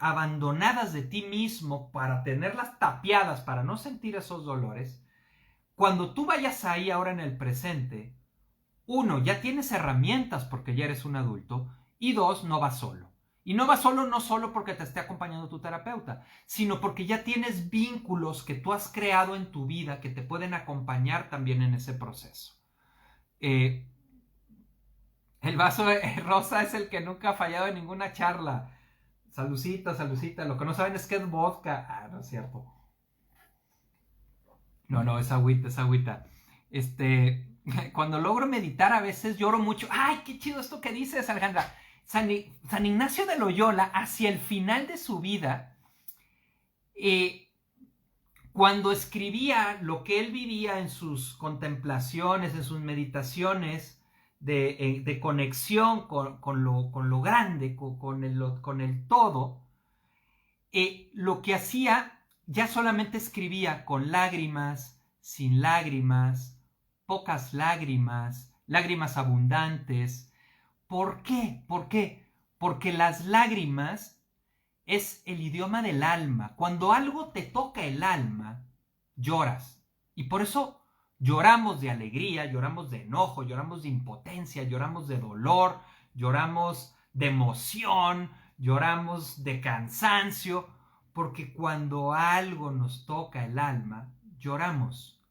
abandonadas de ti mismo para tenerlas tapiadas, para no sentir esos dolores, cuando tú vayas ahí ahora en el presente, uno, ya tienes herramientas porque ya eres un adulto, y dos, no vas solo. Y no vas solo no solo porque te esté acompañando tu terapeuta, sino porque ya tienes vínculos que tú has creado en tu vida que te pueden acompañar también en ese proceso. El vaso rosa es el que nunca ha fallado en ninguna charla. Salucita, salucita. Lo que no saben es que es vodka. Ah, no es cierto. No, es agüita, es agüita. Cuando logro meditar a veces lloro mucho. ¡Ay, qué chido esto que dices, Alejandra! San Ignacio de Loyola, hacia el final de su vida, cuando escribía lo que él vivía en sus contemplaciones, en sus meditaciones de conexión con lo grande, con el todo, lo que hacía, ya solamente escribía con lágrimas, sin lágrimas, pocas lágrimas, lágrimas abundantes. ¿Por qué? ¿Por qué? Porque las lágrimas es el idioma del alma. Cuando algo te toca el alma, lloras. Y por eso lloramos de alegría, lloramos de enojo, lloramos de impotencia, lloramos de dolor, lloramos de emoción, lloramos de cansancio, porque cuando algo nos toca el alma, lloramos.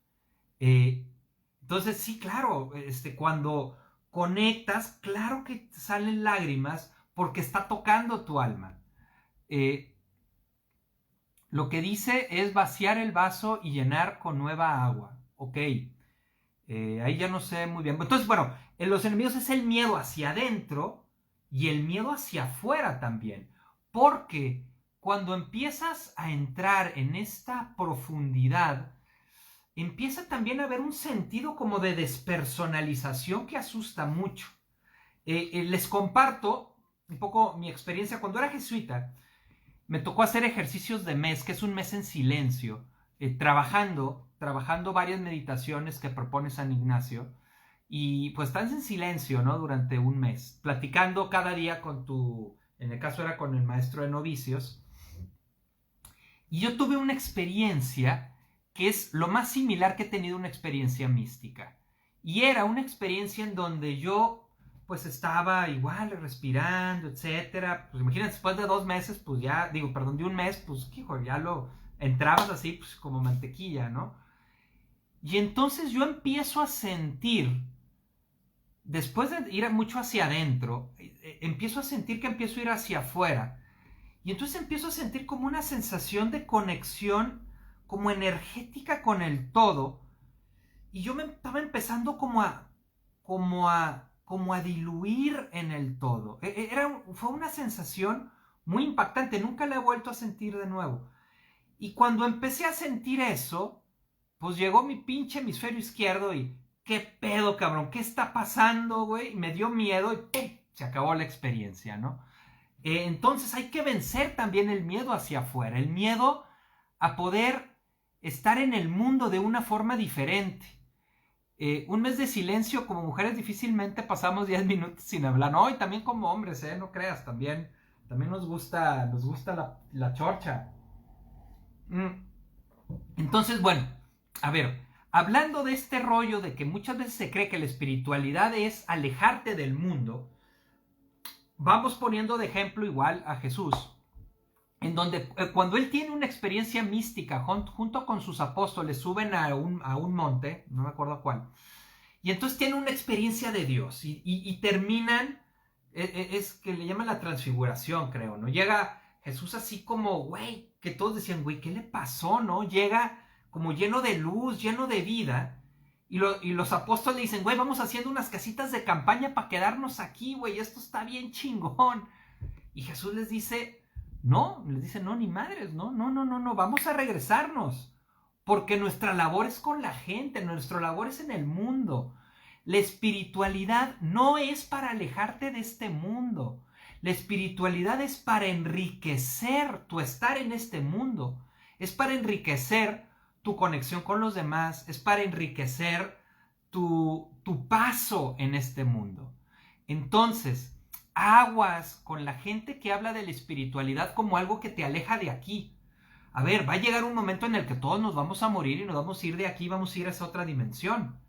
Entonces, sí, claro, cuando conectas, claro que salen lágrimas porque está tocando tu alma. Lo que dice es vaciar el vaso y llenar con nueva agua. Ok, ahí ya no sé muy bien. Entonces, bueno, en los enemigos es el miedo hacia adentro y el miedo hacia afuera también. Porque cuando empiezas a entrar en esta profundidad, empieza también a haber un sentido como de despersonalización que asusta mucho. Les comparto un poco mi experiencia. Cuando era jesuita, me tocó hacer ejercicios de mes, que es un mes en silencio, trabajando varias meditaciones que propone San Ignacio, y pues estás en silencio, ¿no? Durante un mes, platicando cada día con en el caso era con el maestro de novicios, y yo tuve una experiencia que es lo más similar que he tenido una experiencia mística, y era una experiencia en donde yo pues estaba igual respirando, etcétera. Pues imagínate, después de 2 meses, pues ya, de un mes, pues, hijo, ya lo entrabas así, pues como mantequilla, ¿no? Y entonces yo empiezo a sentir, después de ir mucho hacia adentro, empiezo a sentir que empiezo a ir hacia afuera. Y entonces empiezo a sentir como una sensación de conexión, como energética con el todo. Y yo me estaba empezando como a diluir en el todo. Fue una sensación muy impactante, nunca la he vuelto a sentir de nuevo. Y cuando empecé a sentir eso, pues llegó mi pinche hemisferio izquierdo y ¿qué pedo, cabrón? ¿Qué está pasando, güey? Me dio miedo y ¡pum! Se acabó la experiencia, ¿no? Entonces hay que vencer también el miedo hacia afuera, el miedo a poder estar en el mundo de una forma diferente. Un mes de silencio, como mujeres difícilmente pasamos 10 minutos sin hablar. No, y también como hombres, no creas, también nos gusta la chorcha. Entonces, bueno, a ver, hablando de este rollo de que muchas veces se cree que la espiritualidad es alejarte del mundo, vamos poniendo de ejemplo igual a Jesús, en donde cuando él tiene una experiencia mística junto con sus apóstoles, suben a un monte, no me acuerdo cuál, y entonces tienen una experiencia de Dios y terminan, es que le llaman la transfiguración, creo, ¿no? Llega Jesús así como, güey, que todos decían, güey, ¿qué le pasó, no? Llega como lleno de luz, lleno de vida. Y los apóstoles le dicen, güey, vamos haciendo unas casitas de campaña para quedarnos aquí, güey, esto está bien chingón. Y Jesús les dice, no, ni madres, no, vamos a regresarnos. Porque nuestra labor es con la gente, nuestra labor es en el mundo. La espiritualidad no es para alejarte de este mundo. La espiritualidad es para enriquecer tu estar en este mundo. Es para enriquecer tu conexión con los demás. Es para enriquecer tu paso en este mundo. Entonces, aguas con la gente que habla de la espiritualidad como algo que te aleja de aquí. A ver, va a llegar un momento en el que todos nos vamos a morir y nos vamos a ir de aquí, vamos a ir a esa otra dimensión.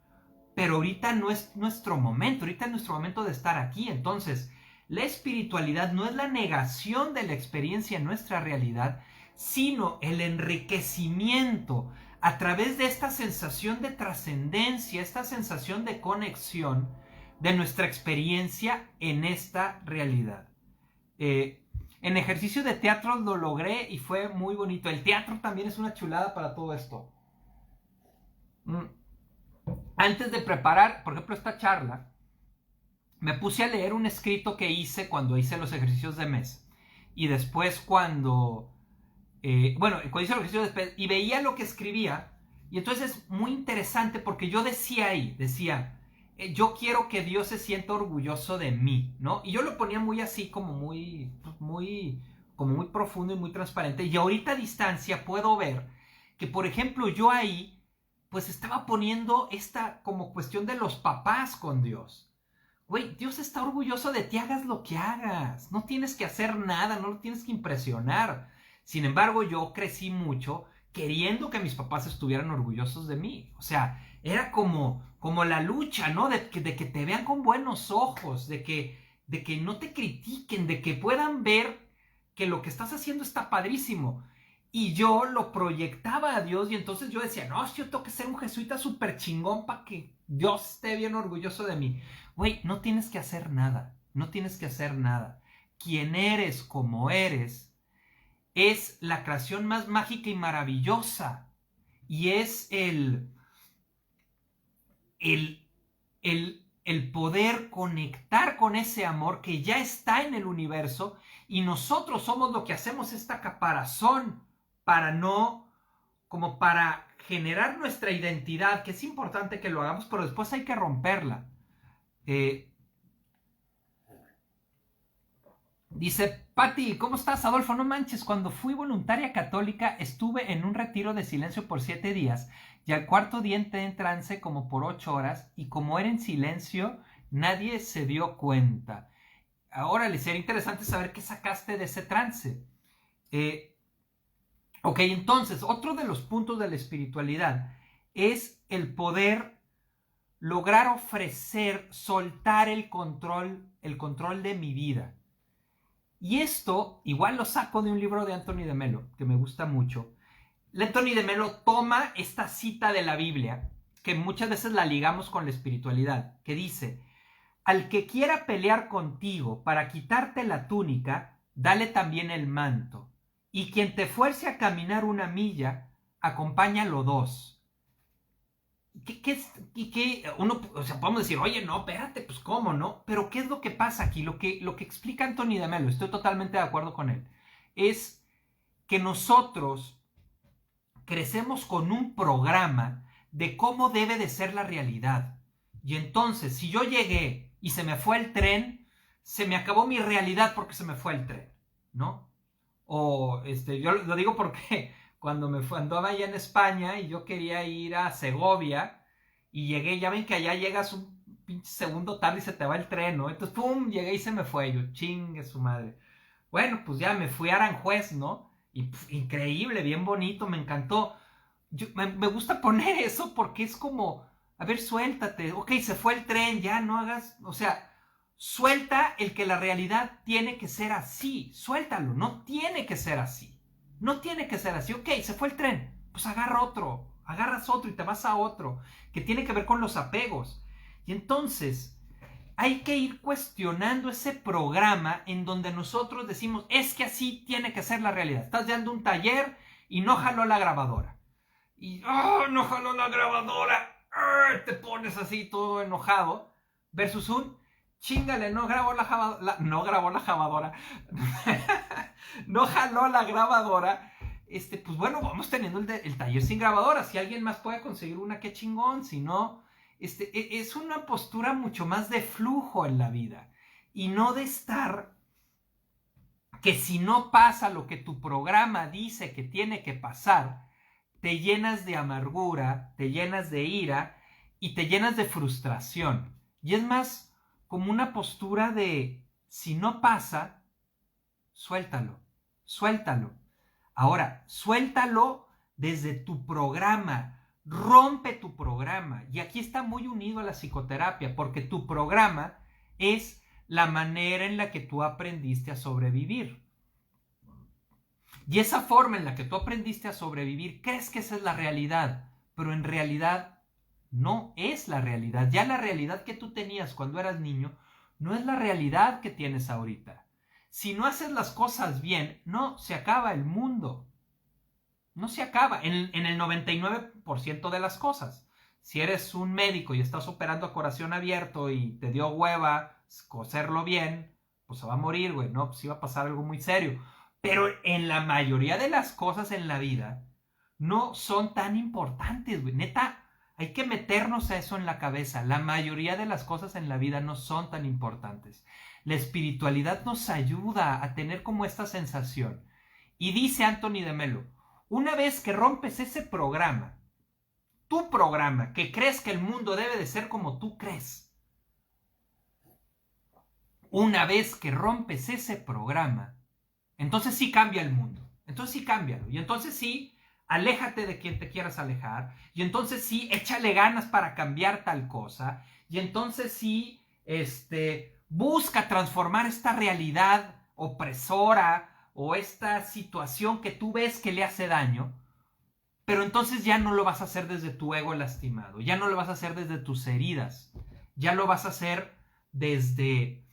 Pero ahorita no es nuestro momento, ahorita es nuestro momento de estar aquí. Entonces, la espiritualidad no es la negación de la experiencia en nuestra realidad, sino el enriquecimiento a través de esta sensación de trascendencia, esta sensación de conexión de nuestra experiencia en esta realidad. En ejercicio de teatro lo logré y fue muy bonito. El teatro también es una chulada para todo esto. Antes de preparar, por ejemplo, esta charla, me puse a leer un escrito que hice cuando hice los ejercicios de mes. Y después cuando hice los ejercicios de mes y veía lo que escribía. Y entonces es muy interesante porque yo decía, yo quiero que Dios se sienta orgulloso de mí, ¿no? Y yo lo ponía muy así, como muy profundo y muy transparente. Y ahorita a distancia puedo ver que, por ejemplo, yo ahí, pues estaba poniendo esta como cuestión de los papás con Dios. Güey, Dios está orgulloso de ti, hagas lo que hagas. No tienes que hacer nada, no lo tienes que impresionar. Sin embargo, yo crecí mucho queriendo que mis papás estuvieran orgullosos de mí. O sea, era como la lucha, ¿no? De que te vean con buenos ojos, de que no te critiquen, de que puedan ver que lo que estás haciendo está padrísimo. Y yo lo proyectaba a Dios y entonces yo decía, no, yo tengo que ser un jesuita súper chingón para que Dios esté bien orgulloso de mí. Güey, no tienes que hacer nada, no tienes que hacer nada. Quien eres como eres es la creación más mágica y maravillosa. Y es el poder conectar con ese amor que ya está en el universo y nosotros somos lo que hacemos esta caparazón para generar nuestra identidad, que es importante que lo hagamos, pero después hay que romperla. Dice Patti, ¿cómo estás, Adolfo? No manches, cuando fui voluntaria católica estuve en un retiro de silencio por 7 días y al cuarto día entré en trance como por 8 horas y como era en silencio, nadie se dio cuenta. Ahora, le sería interesante saber qué sacaste de ese trance. Ok, entonces, otro de los puntos de la espiritualidad es el poder lograr ofrecer, soltar el control de mi vida. Y esto igual lo saco de un libro de Anthony de Melo, que me gusta mucho. Anthony de Melo toma esta cita de la Biblia, que muchas veces la ligamos con la espiritualidad, que dice, al que quiera pelear contigo para quitarte la túnica, dale también el manto. Y quien te fuerce a caminar 1 milla, acompáñalo 2. Podemos decir, oye, no, espérate, pues cómo, ¿no? Pero ¿qué es lo que pasa aquí? Lo que explica Anthony de Melo, estoy totalmente de acuerdo con él, es que nosotros crecemos con un programa de cómo debe de ser la realidad. Y entonces, si yo llegué y se me fue el tren, se me acabó mi realidad porque se me fue el tren, ¿no? O yo lo digo porque cuando andaba allá en España y yo quería ir a Segovia y llegué, ya ven que allá llegas un pinche segundo tarde y se te va el tren, ¿no? Entonces, pum, llegué y se me fue. Yo, chingue su madre. Bueno, pues ya me fui a Aranjuez, ¿no? Y increíble, bien bonito, me encantó. Me gusta poner eso porque es como, a ver, suéltate. Ok, se fue el tren, ya no hagas, o sea, suelta el que la realidad tiene que ser así. Suéltalo, no tiene que ser así. No tiene que ser así. Ok, se fue el tren, pues agarras otro y te vas a otro, que tiene que ver con los apegos. Y entonces hay que ir cuestionando ese programa en donde nosotros decimos, es que así tiene que ser la realidad. Estás dando un taller y no jaló la grabadora. y ¡oh, no jaló la grabadora! Te pones así todo enojado, versus un chingale, no grabó la grabadora, no jaló la grabadora. Pues bueno, vamos teniendo el taller sin grabadora. Si alguien más puede conseguir una, qué chingón. Si no, es una postura mucho más de flujo en la vida y no de estar que si no pasa lo que tu programa dice que tiene que pasar, te llenas de amargura, te llenas de ira y te llenas de frustración. Y es más como una postura de, si no pasa, suéltalo, suéltalo. Ahora, suéltalo desde tu programa, rompe tu programa. Y aquí está muy unido a la psicoterapia, porque tu programa es la manera en la que tú aprendiste a sobrevivir. Y esa forma en la que tú aprendiste a sobrevivir, crees que esa es la realidad, pero en realidad no es la realidad. Ya la realidad que tú tenías cuando eras niño no es la realidad que tienes ahorita. Si no haces las cosas bien, no se acaba el mundo. No se acaba en el 99% de las cosas. Si eres un médico y estás operando a corazón abierto y te dio hueva coserlo bien, pues se va a morir, güey, ¿no? Pues iba a pasar algo muy serio. Pero en la mayoría de las cosas en la vida no son tan importantes, güey. Neta, hay que meternos a eso en la cabeza. La mayoría de las cosas en la vida no son tan importantes. La espiritualidad nos ayuda a tener como esta sensación. Y dice Anthony de Melo, una vez que rompes ese programa, tu programa, que crees que el mundo debe de ser como tú crees, una vez que rompes ese programa, entonces sí cambia el mundo. Entonces sí cámbialo. Y entonces sí, aléjate de quien te quieras alejar. Y entonces sí, échale ganas para cambiar tal cosa. Y entonces sí, busca transformar esta realidad opresora o esta situación que tú ves que le hace daño. Pero entonces ya no lo vas a hacer desde tu ego lastimado. Ya no lo vas a hacer desde tus heridas. Ya lo vas a hacer desde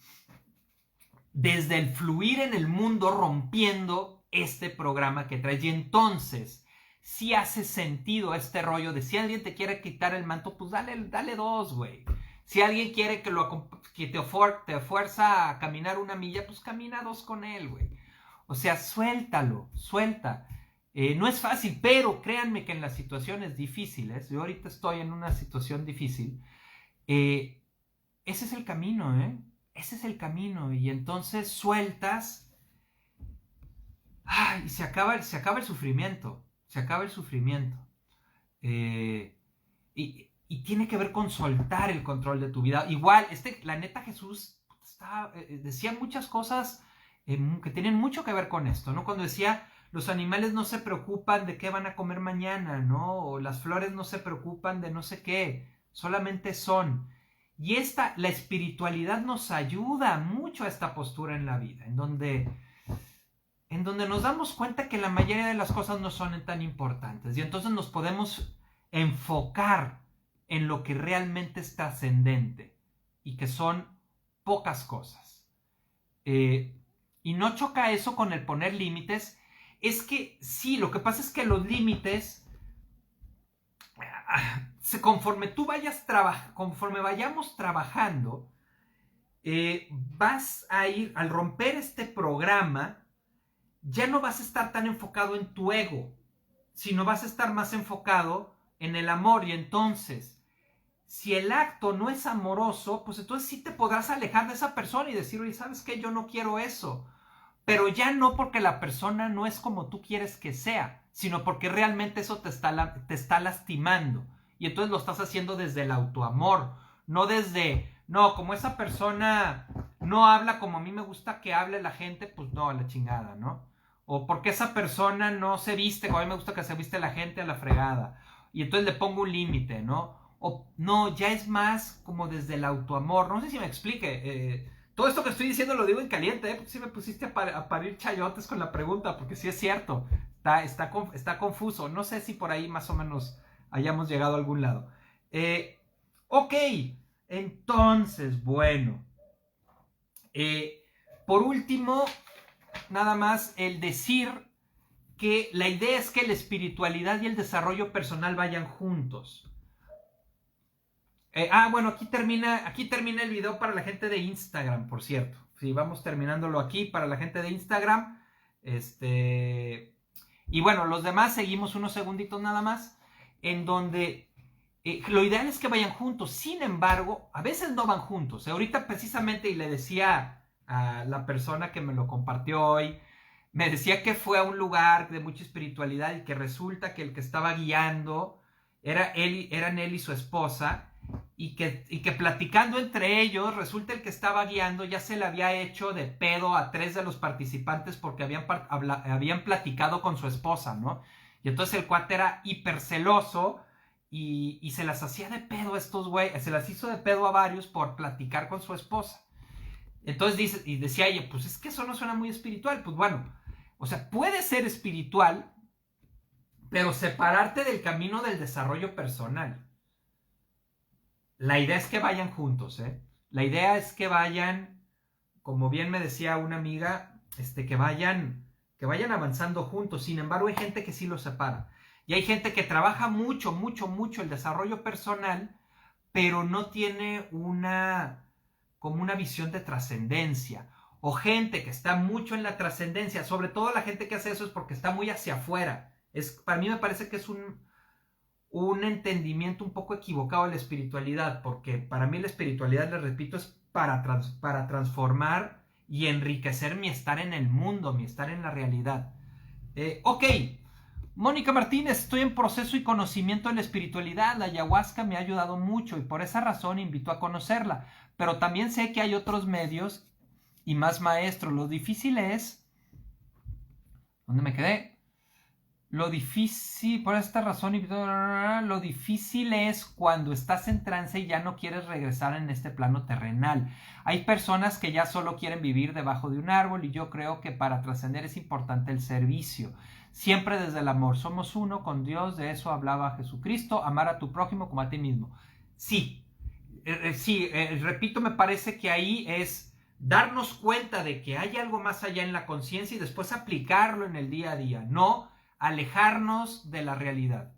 el fluir en el mundo rompiendo este programa que traes. Y entonces, si hace sentido este rollo de si alguien te quiere quitar el manto, pues dale dos, güey. Si alguien quiere que te fuerza a caminar 1 milla, pues camina 2 con él, güey. O sea, suéltalo, suelta. No es fácil, pero créanme que en las situaciones difíciles, yo ahorita estoy en una situación difícil, ese es el camino, ¿eh? Ese es el camino. Y entonces sueltas. ¡Ay! Se acaba el sufrimiento. Se acaba el sufrimiento. Y tiene que ver con soltar el control de tu vida. Igual, la neta Jesús decía muchas cosas que tienen mucho que ver con esto, ¿no? Cuando decía, los animales no se preocupan de qué van a comer mañana, ¿no? O las flores no se preocupan de no sé qué, solamente son. Y la espiritualidad nos ayuda mucho a esta postura en la vida, en donde nos damos cuenta que la mayoría de las cosas no son tan importantes. Y entonces nos podemos enfocar en lo que realmente es trascendente y que son pocas cosas. Y no choca eso con el poner límites. Es que sí, lo que pasa es que los límites, conforme vayamos trabajando, vas a ir, al romper este programa, ya no vas a estar tan enfocado en tu ego, sino vas a estar más enfocado en el amor. Y entonces, si el acto no es amoroso, pues entonces sí te podrás alejar de esa persona y decir, oye, ¿sabes qué? Yo no quiero eso. Pero ya no porque la persona no es como tú quieres que sea, sino porque realmente eso te está lastimando. Y entonces lo estás haciendo desde el autoamor, no desde, no, como esa persona no habla como a mí me gusta que hable la gente, pues no, a la chingada, ¿no? O porque esa persona no se viste como a mí me gusta que se viste la gente, a la fregada. Y entonces le pongo un límite, ¿no? O no, ya es más como desde el autoamor. No sé si me explique. Todo esto que estoy diciendo lo digo en caliente, porque si me pusiste a parir chayotes con la pregunta, porque sí es cierto, está confuso. No sé si por ahí más o menos hayamos llegado a algún lado. Ok, entonces, bueno. Por último, nada más el decir que la idea es que la espiritualidad y el desarrollo personal vayan juntos. Bueno, aquí termina el video para la gente de Instagram, por cierto. Sí, vamos terminándolo aquí para la gente de Instagram. Y bueno, los demás seguimos unos segunditos nada más, en donde lo ideal es que vayan juntos. Sin embargo, a veces no van juntos. Ahorita precisamente, y le decía a la persona que me lo compartió hoy, me decía que fue a un lugar de mucha espiritualidad y que resulta que el que estaba guiando eran él y su esposa, y que platicando entre ellos, resulta el que estaba guiando ya se le había hecho de pedo a 3 de los participantes porque habían platicado con su esposa, ¿no? Y entonces el cuate era hiper celoso y se las hacía de pedo a estos güeyes, se las hizo de pedo a varios por platicar con su esposa. Entonces decía ella, pues es que eso no suena muy espiritual. Pues bueno, o sea, puede ser espiritual, pero separarte del camino del desarrollo personal. La idea es que vayan juntos, ¿eh? La idea es que vayan, como bien me decía una amiga, que vayan avanzando juntos. Sin embargo, hay gente que sí los separa. Y hay gente que trabaja mucho, mucho, mucho el desarrollo personal, pero no tiene como una visión de trascendencia. O gente que está mucho en la trascendencia. Sobre todo la gente que hace eso es porque está muy hacia afuera. Para mí me parece que es un entendimiento un poco equivocado de la espiritualidad, porque para mí la espiritualidad, les repito, es para transformar y enriquecer mi estar en el mundo, mi estar en la realidad. Ok, Mónica Martínez, estoy en proceso y conocimiento de la espiritualidad. La ayahuasca me ha ayudado mucho y por esa razón invito a conocerla, pero también sé que hay otros medios y más maestros. Lo difícil es... ¿Dónde me quedé? Lo difícil, por esta razón, lo difícil es cuando estás en trance y ya no quieres regresar en este plano terrenal. Hay personas que ya solo quieren vivir debajo de un árbol y yo creo que para trascender es importante el servicio. Siempre desde el amor. Somos uno con Dios, de eso hablaba Jesucristo, amar a tu prójimo como a ti mismo. Sí, repito, me parece que ahí es darnos cuenta de que hay algo más allá en la conciencia y después aplicarlo en el día a día, no alejarnos de la realidad.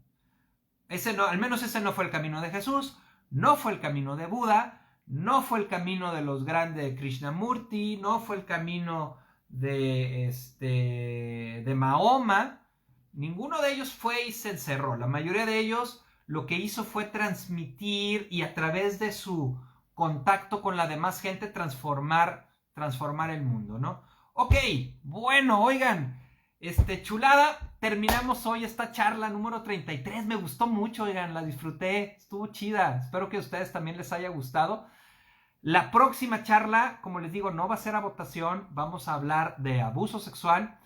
Al menos ese no fue el camino de Jesús, no fue el camino de Buda, no fue el camino de los grandes Krishnamurti, no fue el camino de Mahoma. Ninguno de ellos fue y se encerró. La mayoría de ellos lo que hizo fue transmitir y a través de su contacto con la demás gente transformar el mundo, ¿no? Ok, bueno, oigan, chulada, terminamos hoy esta charla número 33, me gustó mucho, oigan, la disfruté, estuvo chida, espero que a ustedes también les haya gustado. La próxima charla, como les digo, no va a ser a votación, vamos a hablar de abuso sexual,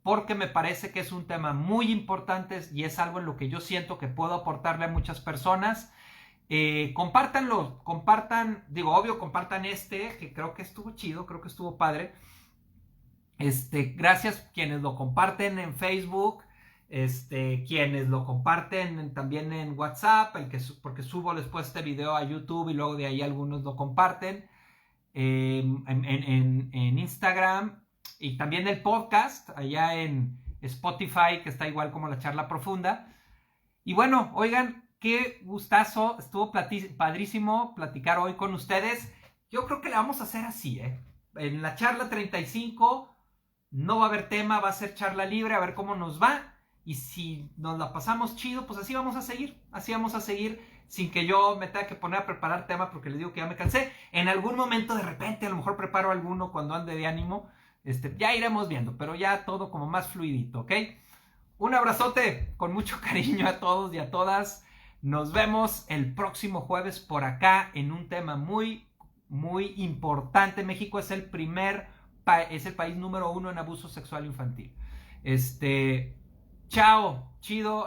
porque me parece que es un tema muy importante y es algo en lo que yo siento que puedo aportarle a muchas personas. Compártanlo, compartan que creo que estuvo chido, creo que estuvo padre. Gracias quienes lo comparten en Facebook, quienes lo comparten también en WhatsApp, porque subo después este video a YouTube y luego de ahí algunos lo comparten en Instagram y también el podcast allá en Spotify, que está igual como la charla profunda. Y bueno, oigan, qué gustazo, estuvo padrísimo platicar hoy con ustedes. Yo creo que le vamos a hacer así, en la charla 35 no va a haber tema, va a ser charla libre, a ver cómo nos va. Y si nos la pasamos chido, pues así vamos a seguir, sin que yo me tenga que poner a preparar tema, porque les digo que ya me cansé. En algún momento, de repente, a lo mejor preparo alguno cuando ande de ánimo. Ya iremos viendo, pero ya todo como más fluidito, ¿ok? Un abrazote con mucho cariño a todos y a todas. Nos vemos el próximo jueves por acá en un tema muy, muy importante. México es el país número 1 en abuso sexual infantil. Chao, chido,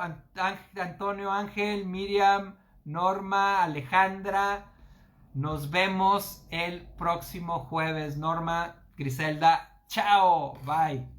Antonio, Ángel, Miriam, Norma, Alejandra. Nos vemos el próximo jueves. Norma, Griselda, chao, bye.